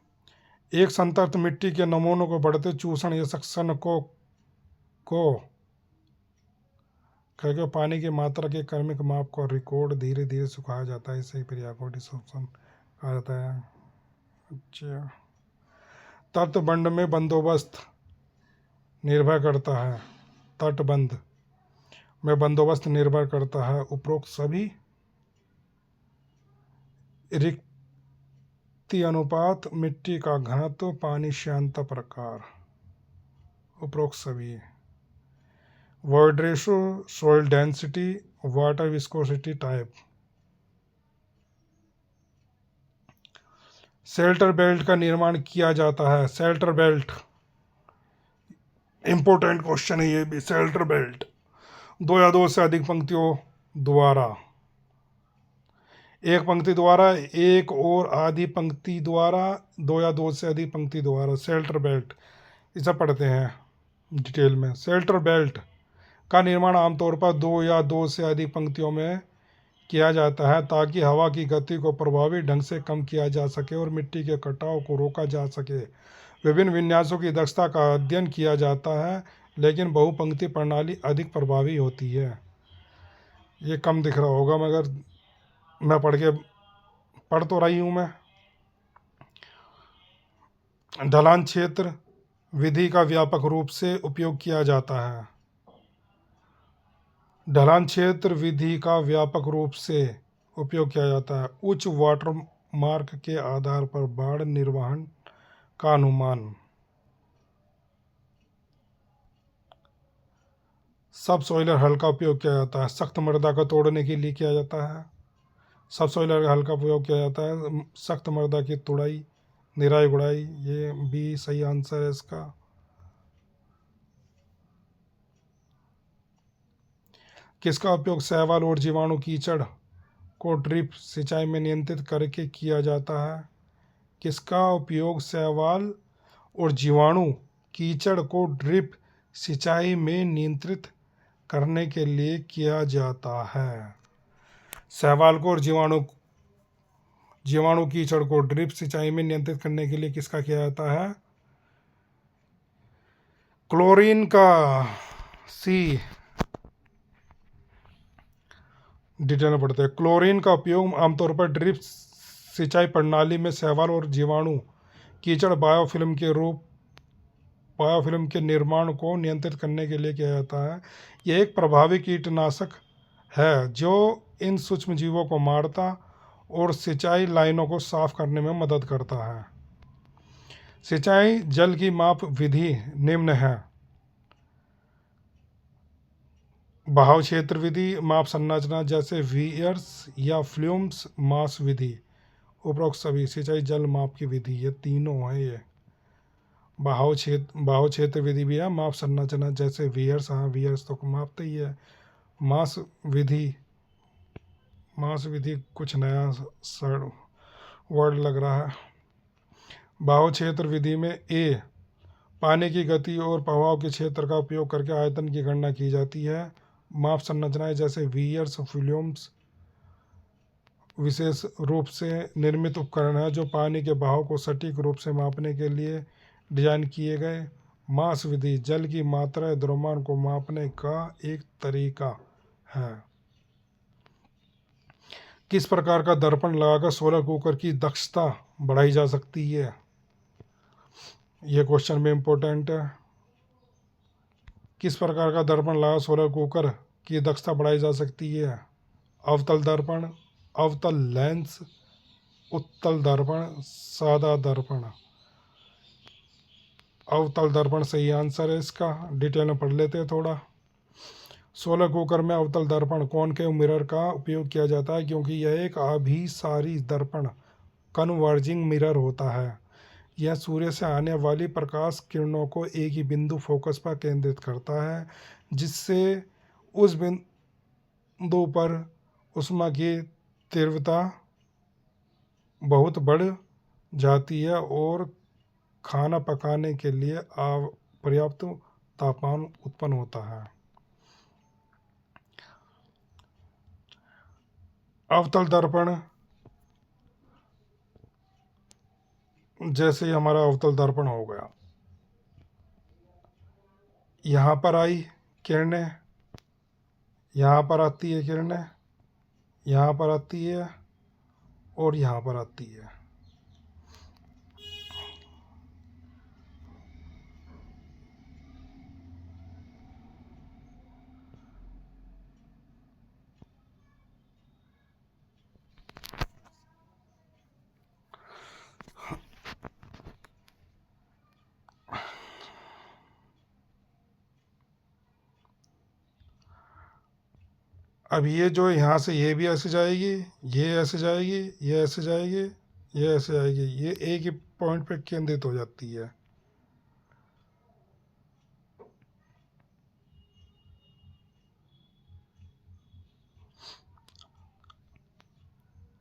एक संतृप्त मिट्टी के नमूनों को बढ़ते चूषण या सक्शन को करके पानी की मात्रा के क्रमिक माप को रिकॉर्ड धीरे धीरे सुखाया जाता है। इसी प्रक्रिया को डिसोर्प्शन कहा जाता है। अच्छा, तटबंध में बंदोबस्त निर्भर करता है, तटबंध में बंदोबस्त निर्भर करता है उपरोक्त सभी रिक्ति अनुपात, मिट्टी का घनत्व, पानी श्यानता प्रकार, उपरोक्त सभी void ratio, soil density, water viscosity type. Shelter belt का निर्माण किया जाता है, शेल्टर बेल्ट इंपॉर्टेंट क्वेश्चन है ये भी। शेल्टर बेल्ट दो या दो से अधिक पंक्तियों द्वारा, एक पंक्ति द्वारा, एक और आधी पंक्ति द्वारा, दो या दो से अधिक पंक्ति द्वारा, शेल्टर बेल्ट इसे पढ़ते हैं डिटेल में। शेल्टर बेल्ट का निर्माण आमतौर पर दो या दो से अधिक पंक्तियों में किया जाता है ताकि हवा की गति को प्रभावी ढंग से कम किया जा सके और मिट्टी के कटाव को रोका जा सके। विभिन्न विन्यासों की दक्षता का अध्ययन किया जाता है, लेकिन बहुपंक्ति प्रणाली अधिक प्रभावी होती है। ये कम दिख रहा होगा मगर मैं पढ़ तो रही हूँ मैं। ढलान क्षेत्र विधि का व्यापक रूप से उपयोग किया जाता है, ढलान क्षेत्र विधि का व्यापक रूप से उपयोग किया जाता है। उच्च वाटर मार्क के आधार पर बाढ़ निर्वहन का अनुमान। सब सॉइलर हल का उपयोग किया जाता है, सख्त मृदा को तोड़ने के लिए किया जाता है। सब सॉइलर हल का उपयोग किया जाता है सख्त मृदा की तुड़ाई, निराई गुड़ाई। ये भी सही आंसर है इसका। किसका उपयोग शैवाल और जीवाणु कीचड़ को ड्रिप सिंचाई में नियंत्रित करके किया जाता है? किसका उपयोग शैवाल और जीवाणु कीचड़ को ड्रिप सिंचाई में नियंत्रित करने के लिए किया जाता है? शैवाल को और जीवाणु कीचड़ को ड्रिप सिंचाई में नियंत्रित करने के लिए किसका किया जाता है? क्लोरीन का। सी डिटेल में पढ़ते हैं। क्लोरीन का उपयोग आमतौर पर ड्रिप सिंचाई प्रणाली में शैवाल और जीवाणु कीचड़ बायोफिल्म के निर्माण को नियंत्रित करने के लिए किया जाता है। यह एक प्रभावी कीटनाशक है जो इन सूक्ष्म जीवों को मारता और सिंचाई लाइनों को साफ करने में मदद करता है। सिंचाई जल की माप विधि निम्न है। बहाव क्षेत्र विधि, माप संरचना जैसे वियर्स या फ्लूम्स, मास विधि, उपरोक्त सभी सिंचाई जल माप की विधि। ये तीनों है। ये बहाव क्षेत्र विधि भी है, माप संरचना जैसे वियर्स, हाँ वियर्स तो मापते ही है। मास विधि कुछ नया वर्ड लग रहा है। बहाव क्षेत्र विधि में ए पानी की गति और प्रवाह के क्षेत्र का उपयोग करके आयतन की गणना की जाती है। माप संरचनाएं जैसे वियर्स, फ्लूम्स विशेष रूप से निर्मित उपकरण है जो पानी के बहाव को सटीक रूप से मापने के लिए डिजाइन किए गए। मास विधि जल की मात्रा द्रव्यमान को मापने का एक तरीका है। किस प्रकार का दर्पण लगाकर सोलर कुकर की दक्षता बढ़ाई जा सकती है? यह क्वेश्चन में इम्पोर्टेंट है। किस प्रकार का दर्पण लगा सोलर कुकर की दक्षता बढ़ाई जा सकती है? अवतल दर्पण, अवतल लेंस, उत्तल दर्पण, सादा दर्पण। अवतल दर्पण सही आंसर है इसका। डिटेल में पढ़ लेते हैं थोड़ा। सोलर कुकर में अवतल दर्पण कॉनकेव मिरर का उपयोग किया जाता है क्योंकि यह एक अभिसारी दर्पण कन्वर्जिंग मिरर होता है। यह सूर्य से आने वाली प्रकाश किरणों को एक ही बिंदु फोकस पर केंद्रित करता है, जिससे उस बिंदु पर ऊष्मा की तीव्रता बहुत बढ़ जाती है और खाना पकाने के लिए पर्याप्त तापमान उत्पन्न होता है। अवतल दर्पण जैसे हमारा अवतल दर्पण हो गया, यहाँ पर आई किरणें, यहाँ पर आती है किरणें, यहाँ पर आती है और यहाँ पर आती है। अब ये जो यहाँ से ये भी ऐसे जाएगी, ये ऐसे जाएगी, ये ऐसे जाएगी, ये ऐसे जाएगी, ये एक ही पॉइंट पे केंद्रित हो जाती है।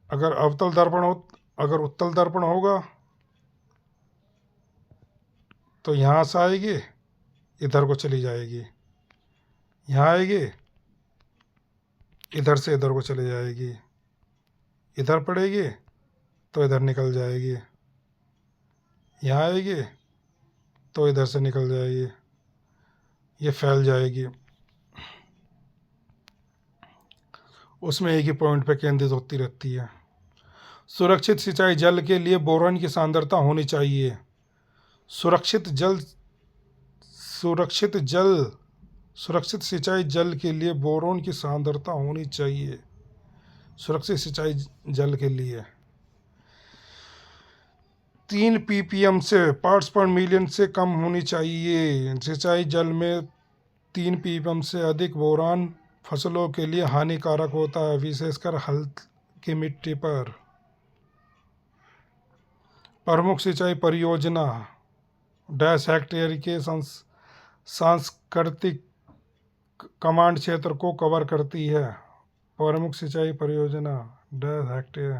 अगर अवतल दर्पण हो, अगर उत्तल दर्पण होगा तो यहाँ से आएगी, इधर को चली जाएगी, यहाँ आएगी, इधर से इधर को चली जाएगी, इधर पड़ेगी तो इधर निकल जाएगी, यहाँ आएगी तो इधर से निकल जाएगी, ये फैल जाएगी, उसमें एक ही पॉइंट पे केंद्रित होती रहती है। सुरक्षित सिंचाई जल के लिए बोरॉन की सांद्रता होनी चाहिए। सुरक्षित जल सुरक्षित जल सुरक्षित सिंचाई जल के लिए बोरोन की सांद्रता होनी चाहिए। सुरक्षित सिंचाई जल के लिए 3 ppm से पार्ट्स पर मिलियन से कम होनी चाहिए। सिंचाई जल में 3 ppm से अधिक बोरान फसलों के लिए हानिकारक होता है, विशेषकर हल्की मिट्टी पर। प्रमुख सिंचाई परियोजना डैश हेक्टेयर के सांस्कृतिक कमांड क्षेत्र को कवर करती है। प्रमुख सिंचाई परियोजना डैश हेक्टेयर।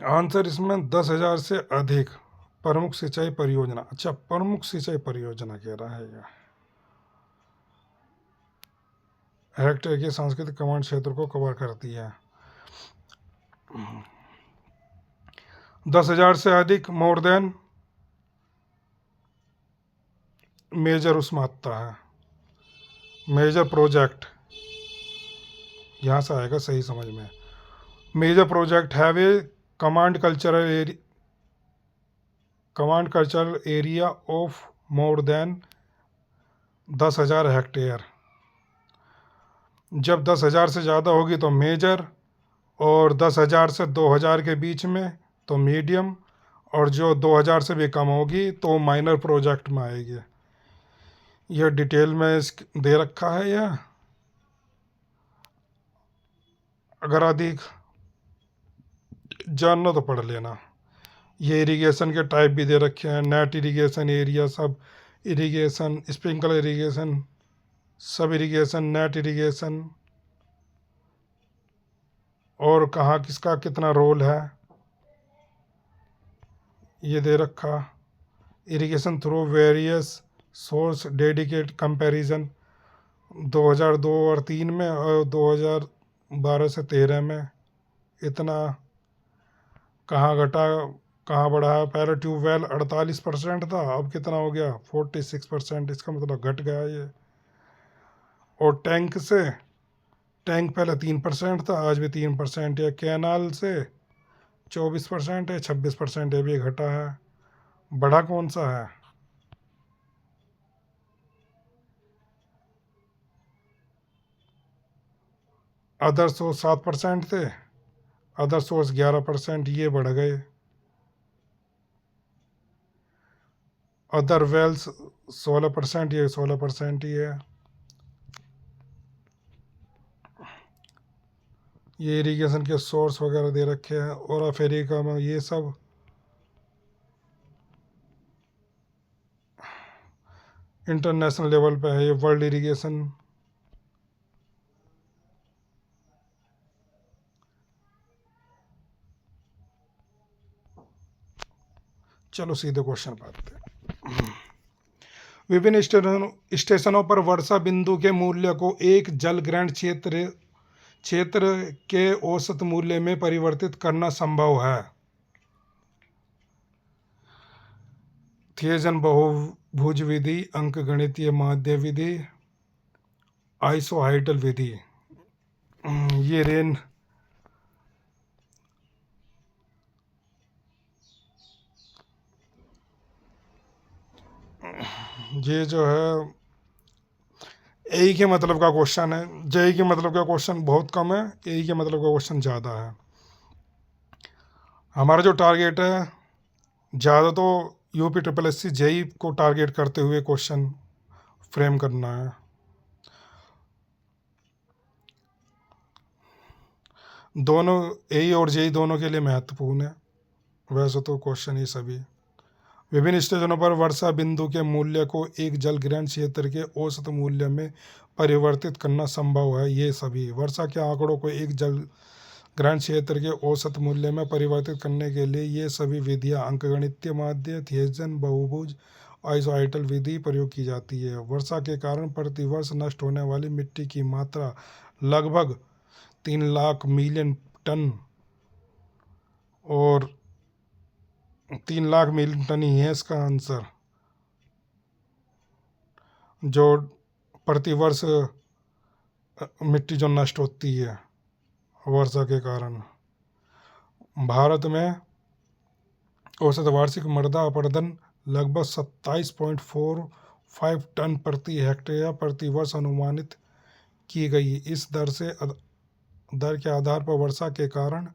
आंसर इसमें 10,000 से अधिक प्रमुख सिंचाई परियोजना। अच्छा, प्रमुख सिंचाई परियोजना कह रहा है यह। हेक्टेयर के सांस्कृतिक कमांड क्षेत्र को कवर करती है। 10,000 से अधिक मोर देन मेजर उसमें आता है। मेजर प्रोजेक्ट यहाँ से आएगा सही समझ में। Major project have a command cultural area of more than 10,000 hectare. जब 10,000 से ज़्यादा होगी तो मेजर, और 10,000 से 2,000 के बीच में तो मीडियम, और जो 2,000 से भी कम होगी तो माइनर प्रोजेक्ट में आएगी। यह डिटेल में दे रखा है यह। अगर अधिक जानना तो पढ़ लेना। ये इरिगेशन के टाइप भी दे रखे हैं, नेट इरिगेशन, एरिया सब इरिगेशन, स्प्रिंकलर इरिगेशन, सब इरिगेशन, नेट इरिगेशन, और कहाँ किसका कितना रोल है ये दे रखा। Irrigation through various source dedicate comparison 2002 और 3 में, और 2012 से 13 में इतना कहाँ घटा कहाँ बढ़ा है। पहले ट्यूबवेल 48% था, अब कितना हो गया 46%। इसका मतलब घट गया ये। और टैंक पहले 3% था, आज भी 3% है। कैनाल से 24% है, 26% ये भी घटा है। बढ़ा कौन सा है? अदर सोर्स 7% थे, अदर सोर्स 11%, ये बढ़ गए। अदर वेल्स 16%, ये 16% ही है। ये इरिगेशन के सोर्स वगैरह दे रखे हैं। और अफ्रीका में ये सब इंटरनेशनल लेवल पे है। ये वर्ल्ड इरिगेशन चलो सीधे क्वेश्चन पर आते हैं। विभिन्न स्टेशनों पर वर्षा बिंदु के मूल्य को एक जल ग्रहण क्षेत्र के औसत मूल्य में परिवर्तित करना संभव है। थियरजन बहुभुज विधि, अंकगणितीय माध्य विधि, आइसोहाइडल विधि। ये रेन ये जो है ए के मतलब का क्वेश्चन है। जे के मतलब का क्वेश्चन बहुत कम है, ए के मतलब का क्वेश्चन ज़्यादा है। हमारा जो टारगेट है ज़्यादा तो UP triple S C JE को टारगेट करते हुए क्वेश्चन फ्रेम करना है। दोनों एई और जेई दोनों के लिए महत्वपूर्ण है। वैसे तो क्वेश्चन ये सभी विभिन्न स्टेशनों पर वर्षा बिंदु के मूल्य को एक जल ग्रहण क्षेत्र के औसत मूल्य में परिवर्तित करना संभव है। ये सभी वर्षा के आंकड़ों को एक जल ग्रहण क्षेत्र के औसत मूल्य में परिवर्तित करने के लिए ये सभी विधियां अंकगणितीय माध्य, थियरजन, बहुभुज, आइसोआइटल विधि प्रयोग की जाती है। वर्षा के कारण प्रतिवर्ष नष्ट होने वाली मिट्टी की मात्रा लगभग 3 लाख मिलियन टन और 3 लाख मिलियन टन ही है इसका आंसर, जो प्रतिवर्ष मिट्टी जो नष्ट होती है वर्षा के कारण। भारत में औसत वार्षिक मृदा अपरदन लगभग 27.45 टन प्रति हेक्टेयर प्रति वर्ष अनुमानित की गई। इस दर के आधार पर वर्षा के कारण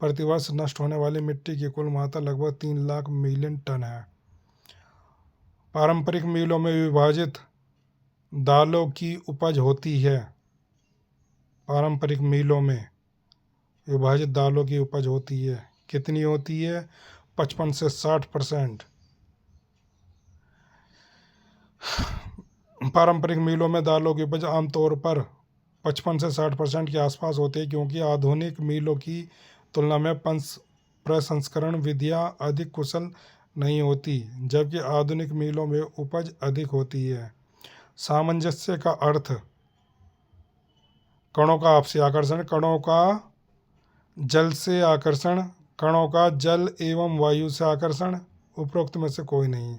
प्रतिवर्ष नष्ट होने वाली मिट्टी की कुल मात्रा लगभग 3 लाख मिलियन टन है। पारंपरिक मिलों में विभाजित दालों की उपज होती है। पारंपरिक मिलों में विभाजित दालों की उपज होती है। कितनी होती है? 55 से 60%। पारंपरिक मिलों में दालों की उपज आमतौर पर 55 से 60% के आसपास होती है, क्योंकि आधुनिक मिलों की तुलना में प्रसंस्करण विधियां अधिक कुशल नहीं होती, जबकि आधुनिक मिलों में उपज अधिक होती है। सामंजस्य का अर्थ कणों का आपसी आकर्षण, कणों का जल से आकर्षण, कणों का जल एवं वायु से आकर्षण, उपरोक्त में से कोई नहीं।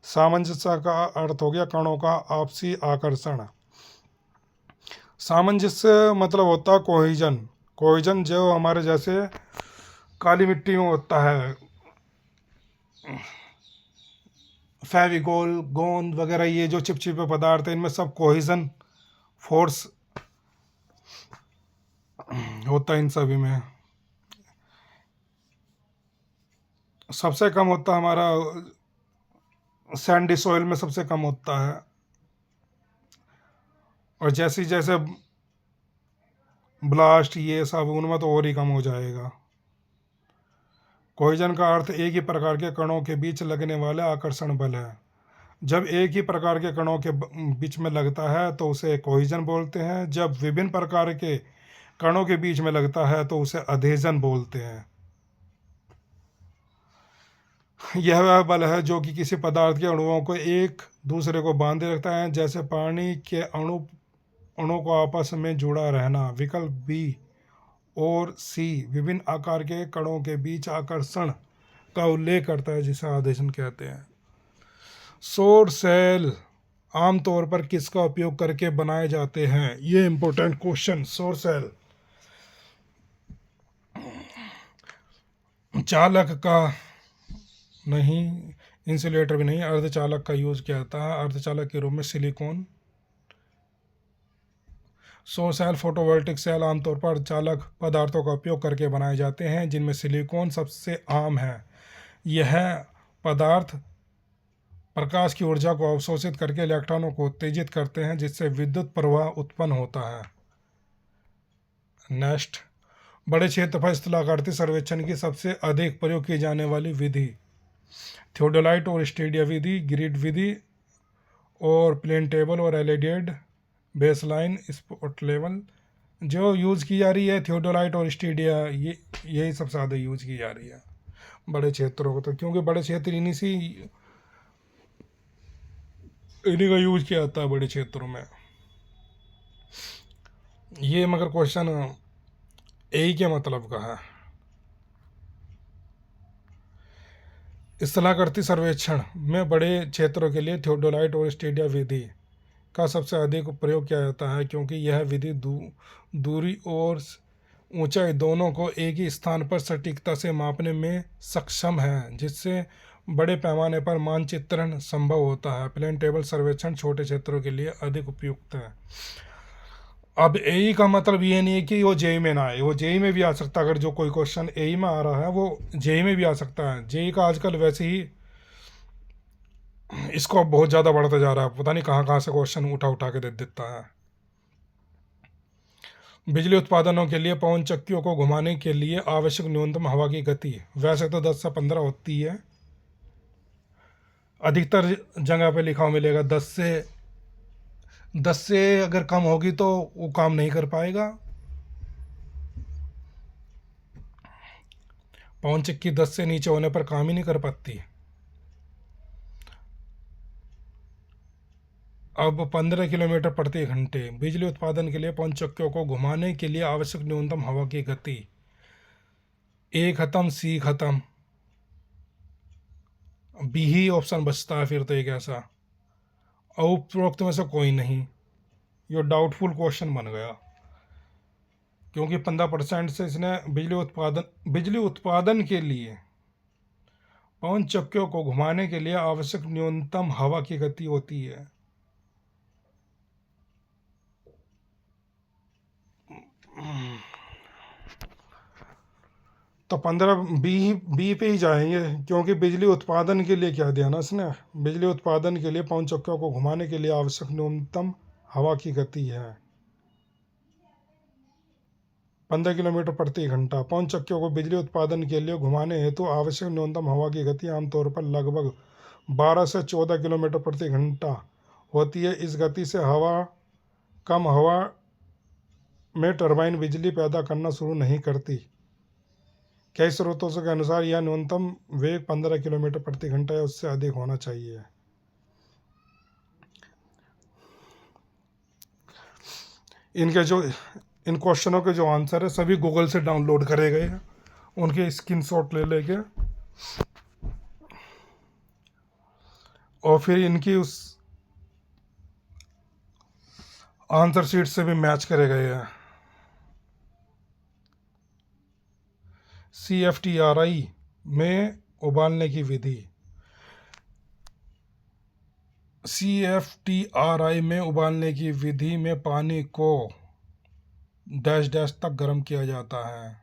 सामंजस्य का अर्थ हो गया कणों का आपसी आकर्षण। सामंजस्य मतलब होता है कोहिजन। कोहिजन जो हमारे जैसे काली मिट्टी में होता है, फेविकोल, गोंद वगैरह, ये जो चिपचिपे पदार्थ है, इनमें सब कोहिजन फोर्स होता है। इन सभी में सबसे कम होता है हमारा सैंडी सॉइल में सबसे कम होता है, और जैसे जैसे ब्लास्ट ये सब उनमें तो और ही कम हो जाएगा। कोहिजन का अर्थ एक ही प्रकार के कणों के बीच लगने वाले आकर्षण बल है। जब एक ही प्रकार के कणों के बीच में लगता है तो उसे कोहिजन बोलते हैं। जब विभिन्न प्रकार के कणों के बीच में लगता है तो उसे अधेजन बोलते हैं। यह वह बल है जो कि किसी पदार्थ के अणुओं को एक दूसरे को बांधे रखता है, जैसे पानी के अणु को आपस में जुड़ा रहना। विकल्प बी और सी विभिन्न आकार के कणों के बीच आकर्षण का उल्लेख करता है, जिसे आधेजन कहते हैं। सौर सेल आमतौर पर किसका उपयोग करके बनाए जाते हैं? ये इंपॉर्टेंट क्वेश्चन। सौर सेल चालक का नहीं, इंसुलेटर भी नहीं, अर्धचालक का यूज किया जाता है। अर्धचालक के रूप में सिलिकॉन। सौर सेल फोटोवोल्टिक सेल आमतौर पर चालक पदार्थों का उपयोग करके बनाए जाते हैं, जिनमें सिलिकॉन सबसे आम है। यह पदार्थ प्रकाश की ऊर्जा को अवशोषित करके इलेक्ट्रॉनों को उत्तेजित करते हैं, जिससे विद्युत प्रवाह उत्पन्न होता है। नेक्स्ट, बड़े क्षेत्रफल स्थलाकृति सर्वेक्षण की सबसे अधिक प्रयोग की जाने वाली विधि? थियोडोलाइट और स्टेडिया विधि, ग्रिड विधि, और प्लेन टेबल और एलिडेड बेसलाइन स्पॉट लेवल। जो यूज़ की जा रही है थियोडोलाइट और स्टेडिया, यही सबसे ज़्यादा यूज़ की जा रही है बड़े क्षेत्रों को, तो क्योंकि बड़े क्षेत्र इन्हीं का यूज किया जाता है बड़े क्षेत्रों में। ये मगर क्वेश्चन यही के मतलब का है। स्थलाकृति सर्वेक्षण में बड़े क्षेत्रों के लिए थियोडोलाइट और स्टेडिया विधि का सबसे अधिक प्रयोग किया जाता है, क्योंकि यह विधि दूरी और ऊंचाई दोनों को एक ही स्थान पर सटीकता से मापने में सक्षम है, जिससे बड़े पैमाने पर मानचित्रण संभव होता है। प्लेन टेबल सर्वेक्षण छोटे क्षेत्रों के लिए अधिक उपयुक्त है। अब एई का मतलब ये नहीं है कि वो जेई में ना आए, वो जेई में भी आ सकता है। अगर जो कोई क्वेश्चन एई में आ रहा है वो जेई में भी आ सकता है। जेई का आजकल वैसे ही इसको अब बहुत ज़्यादा बढ़ता जा रहा है, पता नहीं कहाँ कहाँ से क्वेश्चन उठा उठा के दे देता है। बिजली उत्पादनों के लिए पवन चक्कियों को घुमाने के लिए आवश्यक न्यूनतम हवा की गति वैसे तो 10 से 15 होती है, अधिकतर जगह पे लिखा हुआ मिलेगा 10 से अगर कम होगी तो वो काम नहीं कर पाएगा। पवन चक्की 10 से नीचे होने पर काम ही नहीं कर पाती। अब 15 किलोमीटर प्रति घंटे बिजली उत्पादन के लिए पवन चक्कियों को घुमाने के लिए आवश्यक न्यूनतम हवा की गति। ए खत्म, सी खत्म, बी ही ऑप्शन बचता है फिर तो एक ऐसा, उपरोक्त में से कोई नहीं। ये डाउटफुल क्वेश्चन बन गया क्योंकि 15% से इसने बिजली उत्पादन के लिए पवन चक्कियों को घुमाने के लिए आवश्यक न्यूनतम हवा की गति होती है। तो 15 बी पे ही जाएंगे क्योंकि बिजली उत्पादन के लिए क्या दिया ना इसने, बिजली उत्पादन के लिए पवन चक्कियों को घुमाने के लिए आवश्यक न्यूनतम हवा की गति है 15 किलोमीटर प्रति घंटा। पवन चक्कियों को बिजली उत्पादन के लिए घुमाने हेतु आवश्यक न्यूनतम हवा की गति आमतौर पर लगभग 12 से 14 किलोमीटर प्रति घंटा होती है। इस गति से कम हवा में टरबाइन बिजली पैदा करना शुरू नहीं करती। कई स्रोतों के अनुसार यह न्यूनतम वेग 15 किलोमीटर प्रति घंटा या उससे अधिक होना चाहिए। इन क्वेश्चनों के जो आंसर है सभी गूगल से डाउनलोड करे गए हैं, उनके स्क्रीनशॉट ले लेके और फिर इनकी उस आंसर शीट से भी मैच करे गए हैं। CFTRI में उबालने की विधि। CFTRI में उबालने की विधि में पानी को डैश डैश तक गर्म किया जाता है।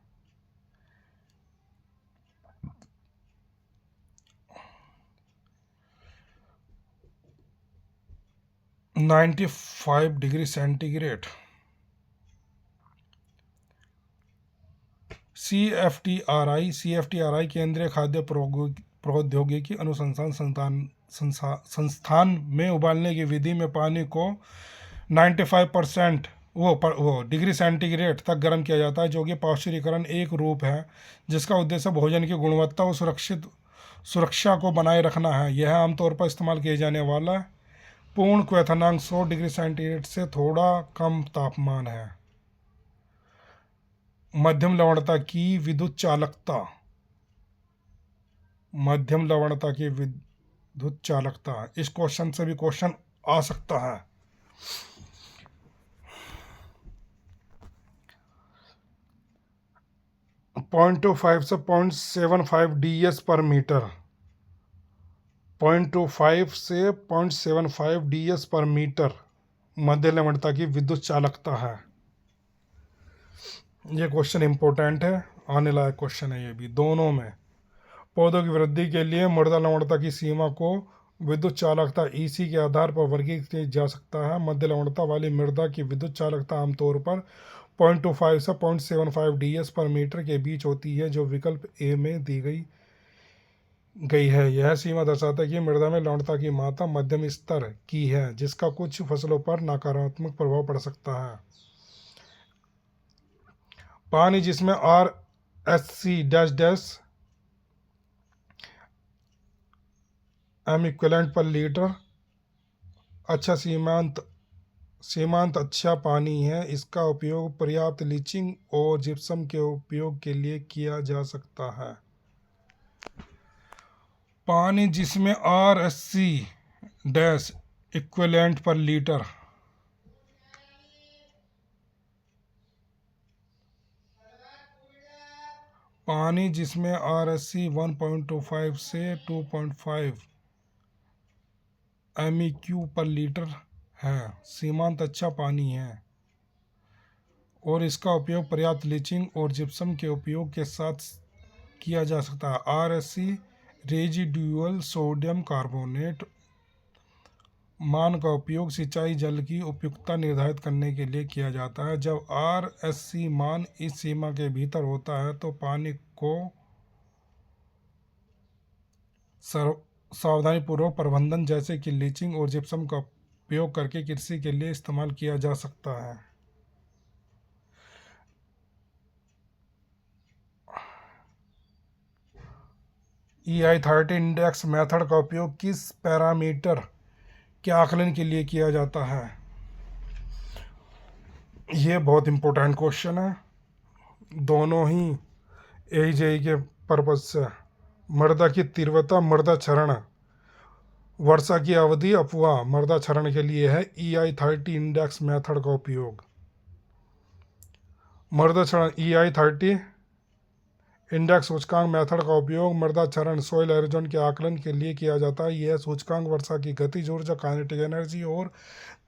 (95 डिग्री सेंटीग्रेड). CFTRI केंद्रीय खाद्य प्रौद्योगिकी अनुसंधान संस्थान में उबालने की विधि में पानी को 95% वो डिग्री सेंटीग्रेड तक गर्म किया जाता है, जो कि पाश्चुरीकरण एक रूप है जिसका उद्देश्य भोजन की गुणवत्ता और सुरक्षा को बनाए रखना है। यह आमतौर पर इस्तेमाल किए जाने वाला पूर्ण क्वथनांक 100 डिग्री सेंटीग्रेड से थोड़ा कम तापमान है। मध्यम लवणता की विद्युत चालकता। इस क्वेश्चन से भी क्वेश्चन आ सकता है। .25 से 0.75 DS पर मीटर। 0.25 से 0.75 DS पर मीटर मध्य लवणता की विद्युत चालकता है। ये क्वेश्चन इंपॉर्टेंट है, आने लायक क्वेश्चन है ये भी। दोनों में पौधों की वृद्धि के लिए मृदा लवणता की सीमा को विद्युत चालकता EC के आधार पर वर्गीकृत किया जा सकता है। मध्य लवणता वाली मृदा की विद्युत चालकता आमतौर पर 0.25 से 0.75 DS पर मीटर के बीच होती है, जो विकल्प ए में दी गई है। यह सीमा दर्शाता है कि मृदा में लवणता की मात्रा मध्यम स्तर की है, जिसका कुछ फसलों पर नकारात्मक प्रभाव पड़ सकता है। पानी जिसमें RSC M इक्विवेलेंट पर लीटर अच्छा सीमांत अच्छा पानी है। इसका उपयोग पर्याप्त लीचिंग और जिप्सम के उपयोग के लिए किया जा सकता है। पानी जिसमें RSC इक्विवेलेंट पर लीटर पानी जिसमें RSC 1.25 से 2.5 MEQ पर लीटर है, सीमांत अच्छा पानी है और इसका उपयोग पर्याप्त लीचिंग और जिप्सम के उपयोग के साथ किया जा सकता है। RSC रेजिडुअल सोडियम कार्बोनेट मान का उपयोग सिंचाई जल की उपयुक्तता निर्धारित करने के लिए किया जाता है। जब RSC मान इस सीमा के भीतर होता है तो पानी को सावधानीपूर्वक प्रबंधन जैसे कि लीचिंग और जिप्सम का उपयोग करके कृषि के लिए इस्तेमाल किया जा सकता है। EI30 इंडेक्स मेथड का उपयोग किस पैरामीटर के आकलन के लिए किया जाता है? ये बहुत इंपॉर्टेंट क्वेश्चन है, दोनों ही AJE के पर्पज से। मृदा की तीव्रता, मृदा क्षरण, वर्षा की अवधि, अफवाह मृदा क्षरण के लिए है EI30 इंडेक्स मेथड का उपयोग। मृदा क्षरण EI30 इंडेक्स सूचकांक मेथड का उपयोग मृदा क्षरण सॉइल एरोजन के आकलन के लिए किया जाता है। यह सूचकांक वर्षा की गतिज ऊर्जा, काइनेटिक एनर्जी और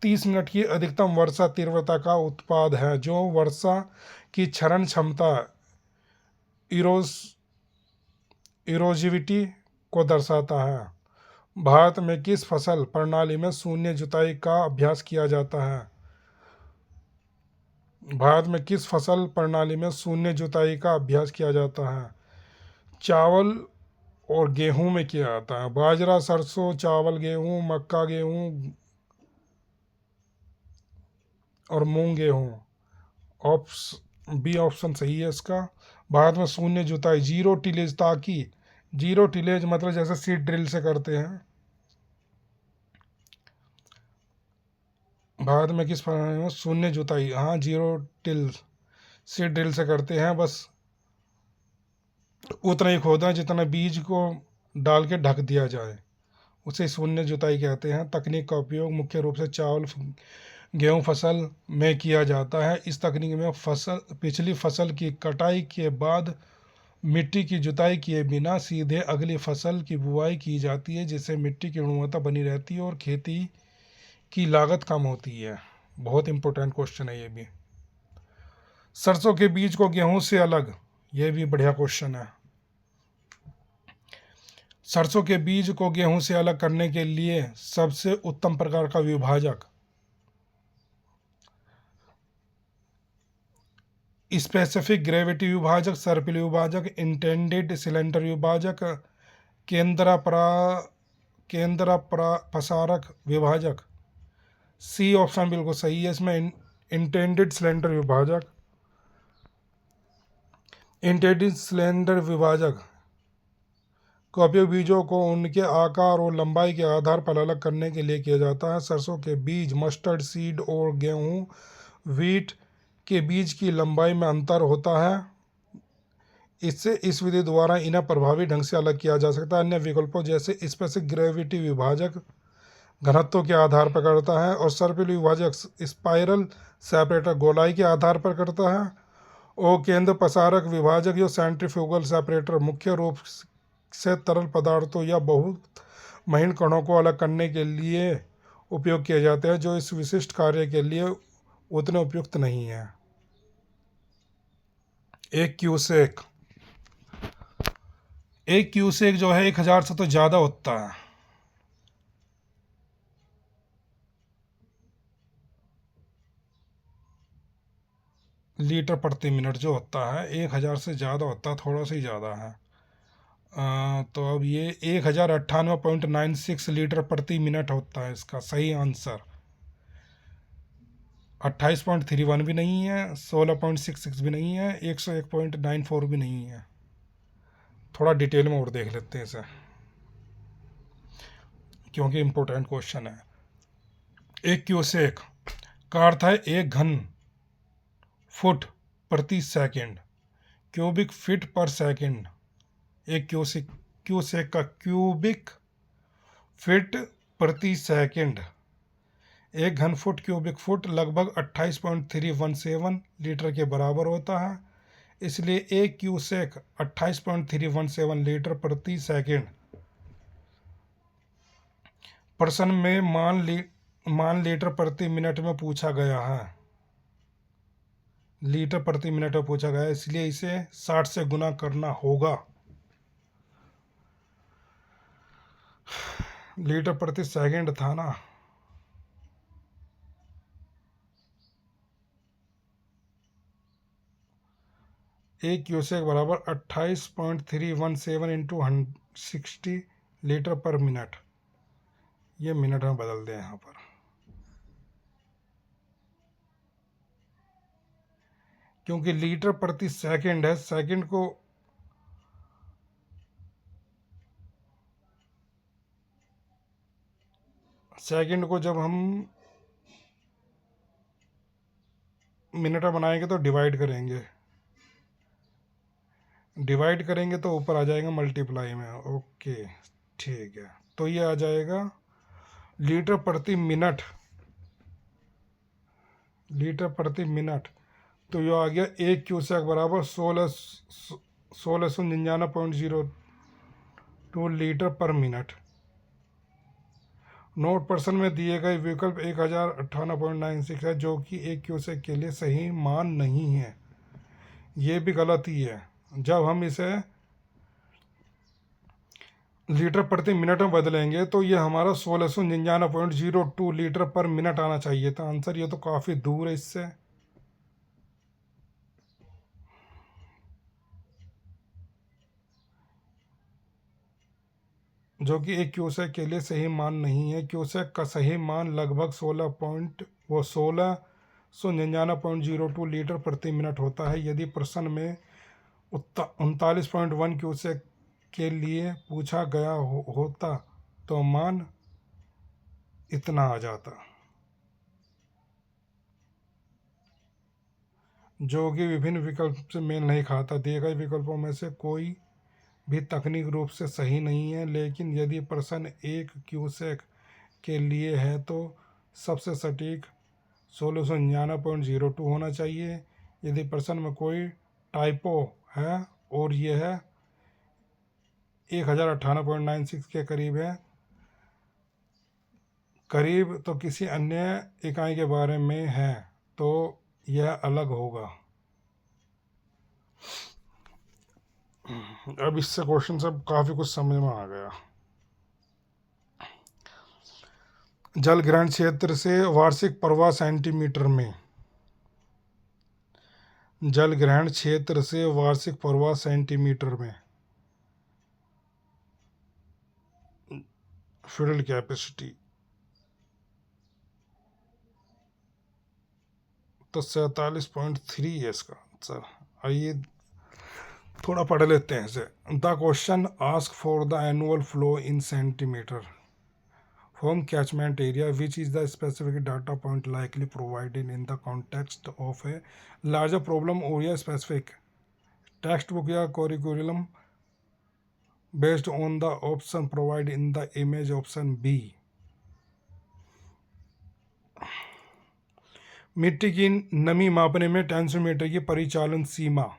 30 मिनट की अधिकतम वर्षा तीव्रता का उत्पाद है, जो वर्षा की क्षरण क्षमता इरोजिविटी को दर्शाता है। भारत में किस फसल प्रणाली में शून्य जुताई का अभ्यास किया जाता है? भारत में किस फसल प्रणाली में शून्य जुताई का अभ्यास किया जाता है? चावल और गेहूं में किया जाता है। बाजरा, सरसों, चावल, गेहूं, मक्का, गेहूं और मूंग गेहूं। बी ऑप्शन सही है इसका। भारत में शून्य जुताई, जीरो टिलेज, ताकि जीरो टिलेज मतलब जैसे सीड ड्रिल से करते हैं। भारत में किस प्रणाली में शून्य जुताई? हाँ, जीरो टिल सीड ड्रिल से करते हैं। बस उतना ही खोदा जितना बीज को डाल के ढक दिया जाए, उसे शून्य जुताई कहते हैं। तकनीक का उपयोग मुख्य रूप से चावल गेहूं फसल में किया जाता है। इस तकनीक में पिछली फसल की कटाई के बाद मिट्टी की जुताई किए बिना सीधे अगली फसल की बुआई की जाती है, जिससे मिट्टी की गुणवत्ता बनी रहती है और खेती की लागत कम होती है। बहुत इंपॉर्टेंट क्वेश्चन है ये भी। सरसों के बीज को गेहूं से अलग, ये भी बढ़िया क्वेश्चन है। सरसों के बीज को गेहूं से अलग करने के लिए सबसे उत्तम प्रकार का विभाजक स्पेसिफिक ग्रेविटी विभाजक, सर्पिल विभाजक, इंटेंडेड सिलेंडर विभाजक, केंद्र प्रसारक विभाजक। सी ऑप्शन बिल्कुल सही है इसमें, इंटेंडेड सिलेंडर विभाजक। इंटेंडेड सिलेंडर विभाजक का उपयोग बीजों को उनके आकार और लंबाई के आधार पर अलग करने के लिए किया जाता है। सरसों के बीज, मस्टर्ड सीड और गेहूं व्हीट के बीज की लंबाई में अंतर होता है। इससे इस विधि द्वारा इन्हें प्रभावी ढंग से अलग किया जा सकता है। अन्य विकल्पों जैसे स्पेसिफिक ग्रेविटी विभाजक घनत्व के आधार पर करता है और सर्पिल विभाजक स्पाइरल सेपरेटर गोलाई के आधार पर करता है और केंद्र प्रसारक विभाजक जो सेंट्रीफ्यूगल सेपरेटर मुख्य रूप से तरल पदार्थों या बहुत महीन कणों को अलग करने के लिए उपयोग किए जाते हैं, जो इस विशिष्ट कार्य के लिए उतने उपयुक्त नहीं है। एक क्यूसेक जो है 1000 से तो ज़्यादा होता है। लीटर प्रति मिनट जो होता है 1000 से ज़्यादा होता है, थोड़ा सा ही ज़्यादा है। तो अब ये 1098.96 लीटर प्रति मिनट होता है इसका सही आंसर। 28.31 भी नहीं है, 16.66 भी नहीं है, 101.94 भी नहीं है। थोड़ा डिटेल में और देख लेते हैं इसे, क्योंकि इम्पोर्टेंट क्वेश्चन है। एक क्यूसेक का अर्थ है एक घन फुट प्रति सेकंड, क्यूबिक फीट पर सेकंड। एक क्यूसेक का क्यूबिक फीट प्रति सेकंड, एक घन फुट क्यूबिक फुट लगभग 28.317 लीटर के बराबर होता है। इसलिए एक क्यूसेक 28.317 लीटर प्रति सेकंड। प्रश्न में मान लीटर प्रति मिनट में पूछा गया है, लीटर प्रति मिनट में पूछा गया है, इसलिए इसे 60 से गुना करना होगा। लीटर प्रति सेकंड था ना, 1 क्यूसेक बराबर 28.317 इंटू 60 लीटर पर मिनट। ये मिनट में बदल दें यहाँ पर, क्योंकि लीटर प्रति सेकंड है। सेकंड को जब हम मिनट में बनाएंगे तो डिवाइड करेंगे तो ऊपर आ जाएगा मल्टीप्लाई में। ओके ठीक है, तो ये आ जाएगा लीटर प्रति मिनट। तो ये आ गया 1 क्यूसेक बराबर 1699.02 लीटर पर मिनट। नोट पर्सन में दिए गए विकल्प 1058.96 है, जो कि 1 क्यूसेक के लिए सही मान नहीं है। ये भी गलत ही है। जब हम इसे लीटर प्रति मिनट में बदलेंगे तो ये हमारा 1699.02 लीटर पर मिनट आना चाहिए था आंसर। ये तो काफ़ी दूर है इससे। जो कि 1 क्यूसेक के लिए सही मान नहीं है। क्यूसेक का सही मान लगभग 1699.02 लीटर प्रति मिनट होता है। यदि प्रश्न में 39.1 क्यूसेक के लिए पूछा गया होता तो मान इतना आ जाता, जो कि विभिन्न विकल्प से मेल नहीं खाता। दिए गए विकल्पों में से कोई भी तकनीक रूप से सही नहीं है, लेकिन यदि प्रश्न 1 क्यूसेक के लिए है तो सबसे सटीक 1699.02 होना चाहिए। यदि प्रश्न में कोई टाइपो है और यह है 1058.96 के करीब तो किसी अन्य इकाई के बारे में है तो यह अलग होगा। अब इससे क्वेश्चन सब काफ़ी कुछ समझ में आ गया। जल ग्रहण क्षेत्र से वार्षिक प्रवाह सेंटीमीटर में। जल ग्रहण क्षेत्र से वार्षिक प्रवाह सेंटीमीटर में। फिल्ड कैपेसिटी तो 47.3 है इसका आंसर। आइए थोड़ा पढ़ लेते हैं इसे। The question ask for the annual flow in centimetre from catchment area, which is the specific data point likely provided in the context of a larger problem or a specific textbook या curriculum based on the option provided in the image option B। मिट्टी की नमी मापने में टेंसोमीटर की परिचालन सीमा।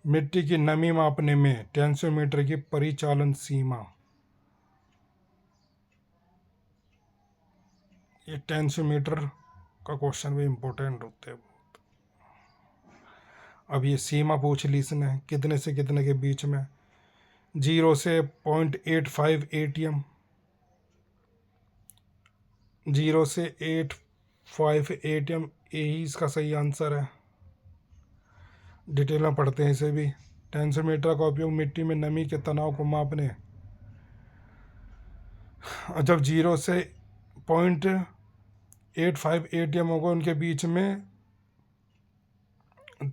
मिट्टी की नमी मापने में टेंसोमीटर की परिचालन सीमा। ये टेंसोमीटर का क्वेश्चन भी इम्पोर्टेंट होते हैं बहुत। अब ये सीमा पूछ ली इसने, कितने से कितने के बीच में। 0 से 0.85 ATM, 0 से 85 ATM, यही इसका सही आंसर है। डिटेल में पढ़ते हैं इसे भी। टेंसोमीटर का उपयोग मिट्टी में नमी के तनाव को मापने, जब 0 से 0.85 ATM होगा उनके बीच में,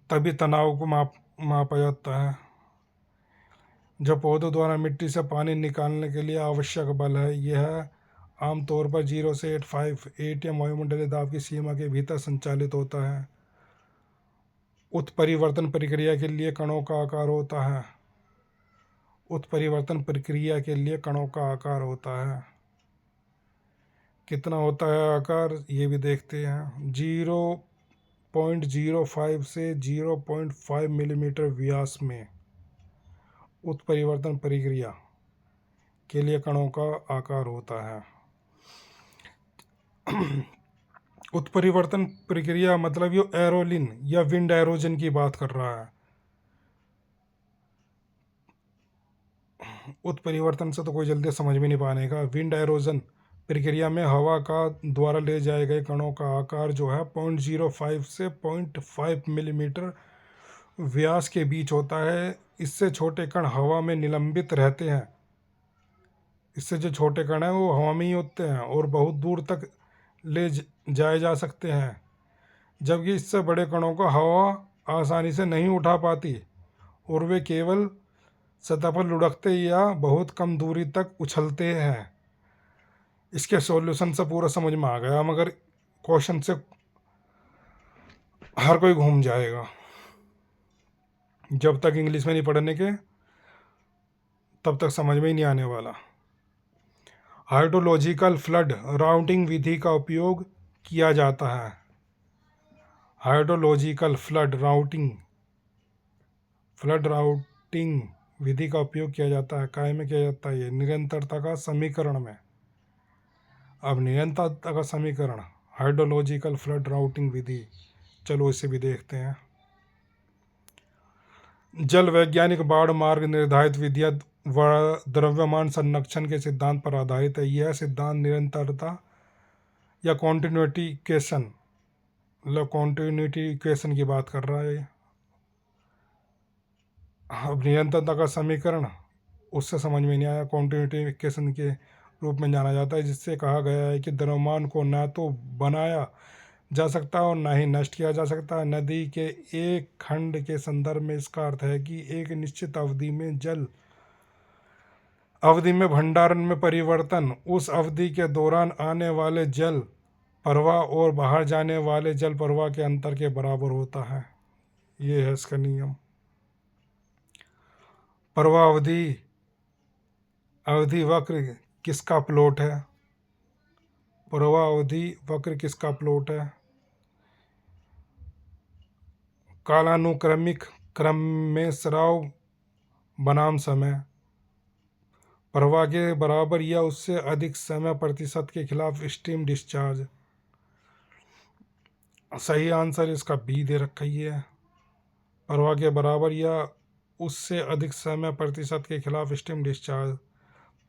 तभी तनाव को मापा जाता है। जो पौधों द्वारा मिट्टी से पानी निकालने के लिए आवश्यक बल है, यह आमतौर पर 0 से 85 ATM वायुमंडलीय दाब की सीमा के भीतर संचालित होता है। उत्परिवर्तन प्रक्रिया के लिए कणों का आकार होता है। उत्परिवर्तन प्रक्रिया के लिए कणों का आकार होता है। कितना होता है आकार, ये भी देखते हैं। 0.05 से 0.5 मिलीमीटर व्यास में उत्परिवर्तन प्रक्रिया के लिए कणों का आकार होता है। उत्परिवर्तन प्रक्रिया मतलब ये एरोलिन या विंड एरोजन की बात कर रहा है। उत्परिवर्तन से तो कोई जल्दी समझ में नहीं पाने का। विंड एरोजन प्रक्रिया में हवा का द्वारा ले जाए गए कणों का आकार जो है 0.05 से 0.5 मिलीमीटर व्यास के बीच होता है। इससे छोटे कण हवा में निलंबित रहते हैं। इससे जो छोटे कण हैं वो हवा में ही होते हैं और बहुत दूर तक ले जाए जा सकते हैं, जबकि इससे बड़े कणों को हवा आसानी से नहीं उठा पाती और वे केवल सतह पर लुढ़कते या बहुत कम दूरी तक उछलते हैं। इसके सॉल्यूशन से पूरा समझ में आ गया, मगर क्वेश्चन से हर कोई घूम जाएगा। जब तक इंग्लिश में नहीं पढ़ने के तब तक समझ में ही नहीं आने वाला। हाइड्रोलॉजिकल फ्लड राउटिंग विधि का उपयोग किया जाता है। हाइड्रोलॉजिकल फ्लड राउटिंग विधि का उपयोग किया जाता है। काय में किया जाता है? ये निरंतरता का समीकरण में। अब निरंतरता का समीकरण, हाइड्रोलॉजिकल फ्लड राउटिंग विधि, चलो इसे भी देखते हैं। जल वैज्ञानिक बाढ़ मार्ग निर्धारित विधियां द्रव्यमान संरक्षण के सिद्धांत पर आधारित है। यह सिद्धांत निरंतरता या कॉन्टिन्यूटी इक्वेशन की बात कर रहा है। अब निरंतरता का समीकरण उससे समझ में नहीं आया, कॉन्टिन्यूटी इक्वेशन के रूप में जाना जाता है, जिससे कहा गया है कि द्रव्यमान को न तो बनाया जा सकता है और न ही नष्ट किया जा सकता है। नदी के एक खंड के संदर्भ में इसका अर्थ है कि एक निश्चित अवधि में भंडारण में परिवर्तन उस अवधि के दौरान आने वाले जल प्रवाह और बाहर जाने वाले जल प्रवाह के अंतर के बराबर होता है। ये है इसका नियम। प्रवाह अवधि वक्र किसका प्लॉट है? प्रवाह अवधि वक्र किसका प्लॉट है? कालानुक्रमिक क्रम में स्राव बनाम समय, प्रवाह के बराबर या उससे अधिक समय प्रतिशत के खिलाफ स्ट्रीम डिस्चार्ज। सही आंसर इसका बी दे रखा ही है। प्रवाह के बराबर या उससे अधिक समय प्रतिशत के खिलाफ स्ट्रीम डिस्चार्ज।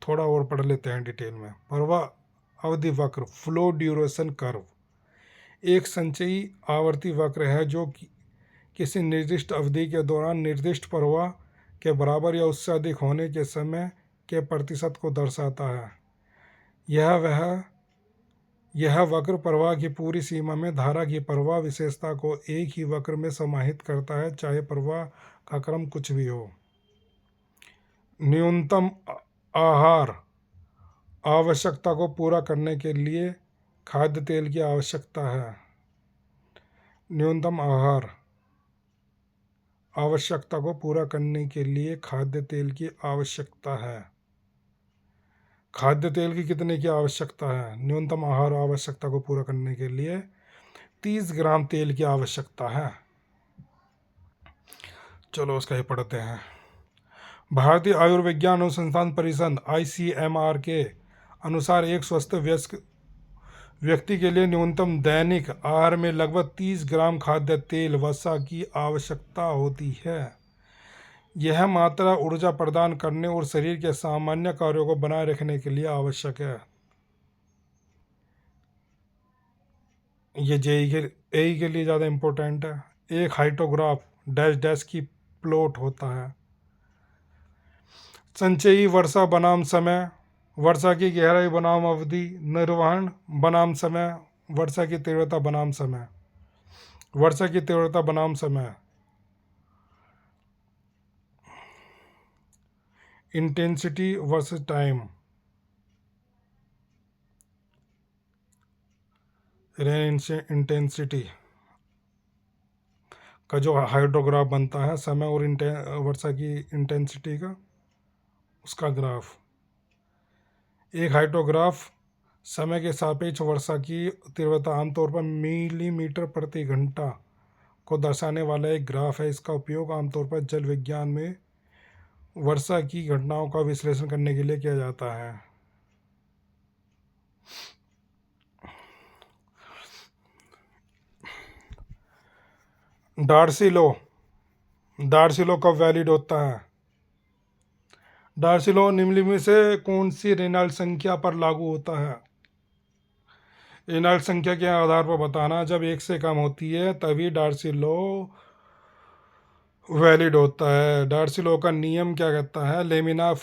थोड़ा और पढ़ लेते हैं डिटेल में। प्रवाह अवधि वक्र, फ्लो ड्यूरेशन कर्व, एक संचयी आवर्ती वक्र है जो किसी निर्दिष्ट अवधि के दौरान निर्दिष्ट प्रवाह के बराबर या उससे अधिक होने के समय के प्रतिशत को दर्शाता है। यह वक्र प्रवाह की पूरी सीमा में धारा की प्रवाह विशेषता को एक ही वक्र में समाहित करता है, चाहे प्रवाह का क्रम कुछ भी हो। न्यूनतम आहार आवश्यकता को पूरा करने के लिए खाद्य तेल की आवश्यकता है। न्यूनतम आहार आवश्यकता को पूरा करने के लिए खाद्य तेल की आवश्यकता है। खाद्य तेल की कितने की आवश्यकता है? न्यूनतम आहार आवश्यकता को पूरा करने के लिए 30 ग्राम तेल की आवश्यकता है। चलो उसका ही पढ़ते हैं। भारतीय आयुर्विज्ञान अनुसंधान परिषद ICMR के अनुसार एक स्वस्थ व्यक्ति के लिए न्यूनतम दैनिक आहार में लगभग 30 ग्राम खाद्य तेल वसा की आवश्यकता होती है। यह मात्रा ऊर्जा प्रदान करने और शरीर के सामान्य कार्यों को बनाए रखने के लिए आवश्यक है। ये जेई के लिए ज़्यादा इम्पोर्टेंट है। एक हाइड्रोग्राफ डैश डैश की प्लॉट होता है। संचयी वर्षा बनाम समय, वर्षा की गहराई बनाम अवधि, निर्वहन बनाम समय, वर्षा की तीव्रता बनाम समय। वर्षा की तीव्रता बनाम समय, intensity versus time. Rain intensity का जो हाइड्रोग्राफ बनता है समय और वर्षा की इंटेंसिटी का, उसका ग्राफ। एक हाइड्रोग्राफ समय के सापेक्ष वर्षा की तीव्रता आमतौर पर मिलीमीटर प्रति घंटा को दर्शाने वाला एक ग्राफ है। इसका उपयोग आमतौर पर जल विज्ञान में वर्षा की घटनाओं का विश्लेषण करने के लिए किया जाता है। डार्सी लॉ कब वैलिड होता है? डार्सी लॉ निम्नलिखित में से कौन सी रेनॉल्ड्स संख्या पर लागू होता है? रेनॉल्ड्स संख्या के आधार पर बताना, जब एक से कम होती है तभी डार्सी लॉ वैलिड होता है। डार्सी लॉ का नियम क्या कहता है? लेमिना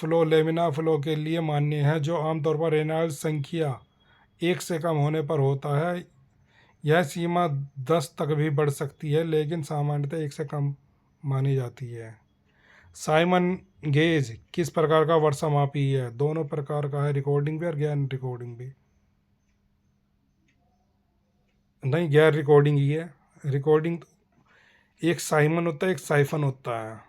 फ्लो के लिए मान्य है, जो आमतौर पर रेनॉल्ड्स संख्या एक से कम होने पर होता है। यह सीमा 10 तक भी बढ़ सकती है, लेकिन सामान्यतः एक से कम मानी जाती है। साइमन गेज किस प्रकार का वर्षामापी है? दोनों प्रकार का है, रिकॉर्डिंग भी और गैर रिकॉर्डिंग भी। नहीं, गैर रिकॉर्डिंग ही है। रिकॉर्डिंग एक साइमन होता है, एक साइफन होता है।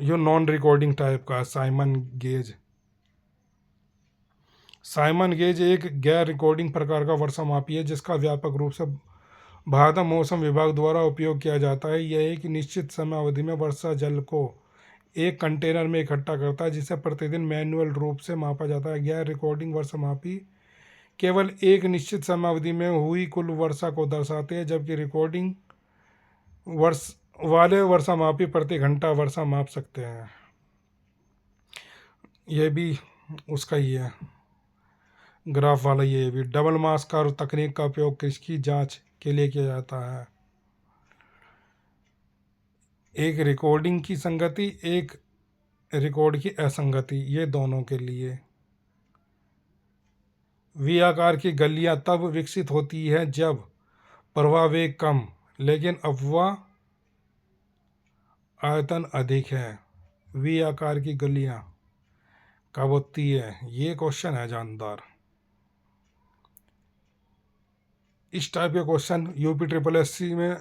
ये नॉन रिकॉर्डिंग टाइप का है साइमन गेज। साइमन गेज एक गैर रिकॉर्डिंग प्रकार का वर्षामापी है, जिसका व्यापक रूप से भारत मौसम विभाग द्वारा उपयोग किया जाता है। यह एक निश्चित समय अवधि में वर्षा जल को एक कंटेनर में इकट्ठा करता है, जिसे प्रतिदिन मैन्युअल रूप से मापा जाता है। गैर रिकॉर्डिंग वर्षामापी केवल एक निश्चित समय अवधि में हुई कुल वर्षा को दर्शाते हैं, जबकि रिकॉर्डिंग वर्ष वाले वर्षामापी प्रति घंटा वर्षा माप सकते हैं। यह भी उसका ही है, ग्राफ वाला। ये भी डबल मास कार तकनीक का उपयोग किसकी जांच के लिए किया जाता है? एक रिकॉर्डिंग की संगति, एक रिकॉर्ड की असंगति, ये दोनों के लिए। वी आकार की गलियां तब विकसित होती है जब प्रवाह वेग कम लेकिन अपवाह आयतन अधिक है। वी आकार की गलियां कब होती है? ये क्वेश्चन है जानदार। इस टाइप के क्वेश्चन यूपी ट्रिपल एससी में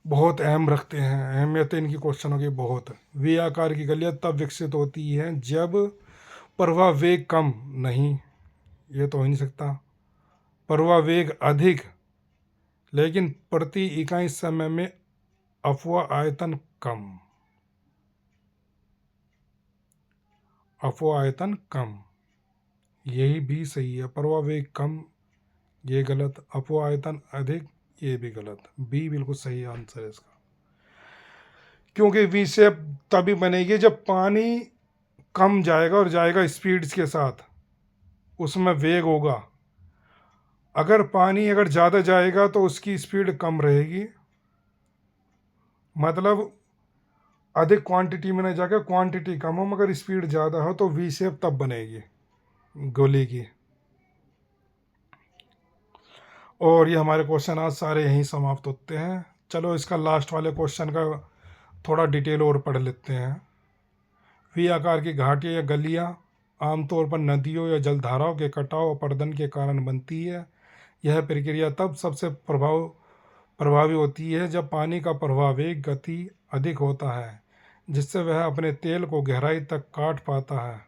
बहुत अहम रखते हैं, अहमियत इनकी क्वेश्चनों की बहुत। वी आकार की गलियां तब विकसित होती हैं जब प्रवाह वेग कम, नहीं ये तो हो ही नहीं सकता, प्रवाह वेग अधिक लेकिन प्रति इकाई समय में अपवाह आयतन कम। अपवाह आयतन कम, यही भी सही है। प्रवाह वेग कम ये गलत, अपवाह आयतन अधिक ये भी गलत। बी बिल्कुल सही आंसर है इसका, क्योंकि वी शेप तभी बनेगी जब पानी कम जाएगा और जाएगा स्पीड्स के साथ, उसमें वेग होगा। अगर ज़्यादा जाएगा तो उसकी स्पीड कम रहेगी, मतलब अधिक क्वांटिटी में न जाकर क्वांटिटी कम हो मगर स्पीड ज़्यादा हो, तो वी शेप तब बनेगी गोली की। और ये हमारे क्वेश्चन आज सारे यहीं समाप्त होते हैं। चलो इसका लास्ट वाले क्वेश्चन का थोड़ा डिटेल और पढ़ लेते हैं। वी आकार की घाटियाँ या गलियाँ आमतौर पर नदियों या जलधाराओं के कटाव और अपरदन के कारण बनती है। यह प्रक्रिया तब सबसे प्रभावी होती है जब पानी का प्रवाह वेग गति अधिक होता है, जिससे वह अपने तेल को गहराई तक काट पाता है।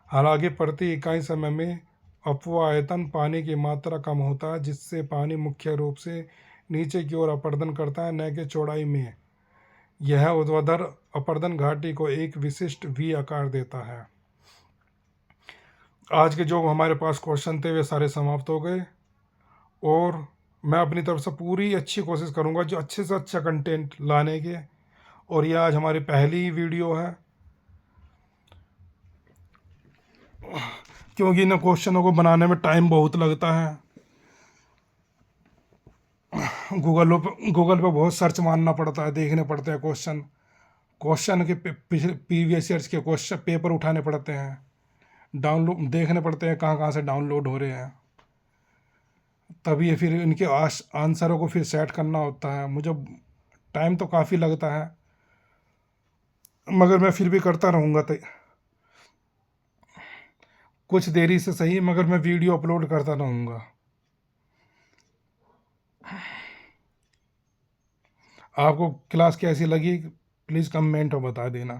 हालांकि प्रति इकाई समय में अपव्यय आयतन पानी की मात्रा कम होता है, जिससे पानी मुख्य रूप से नीचे की ओर अपरदन करता है, न कि चौड़ाई में। यह ऊर्ध्वाधर अपरदन घाटी को एक विशिष्ट वी आकार देता है। आज के जो हमारे पास क्वेश्चन थे वे सारे समाप्त हो गए, और मैं अपनी तरफ से पूरी अच्छी कोशिश करूंगा जो अच्छे से अच्छा कंटेंट लाने के। और यह आज हमारी पहली वीडियो है, क्योंकि इन क्वेश्चनों को बनाने में टाइम बहुत लगता है। गूगल पे बहुत सर्च मारना पड़ता है, देखने पड़ते हैं क्वेश्चन के पिछले प्रीवियस ईयर्स के क्वेश्चन पेपर उठाने पड़ते हैं, डाउनलोड देखने पड़ते हैं कहाँ कहाँ से डाउनलोड हो रहे हैं, तभी ये फिर इनके आंसरों को फिर सेट करना होता है। मुझे टाइम तो काफ़ी लगता है, मगर मैं फिर भी करता रहूँगा। तो कुछ देरी से सही, मगर मैं वीडियो अपलोड करता रहूँगा। आपको क्लास कैसी लगी प्लीज़ कमेंट में बता देना।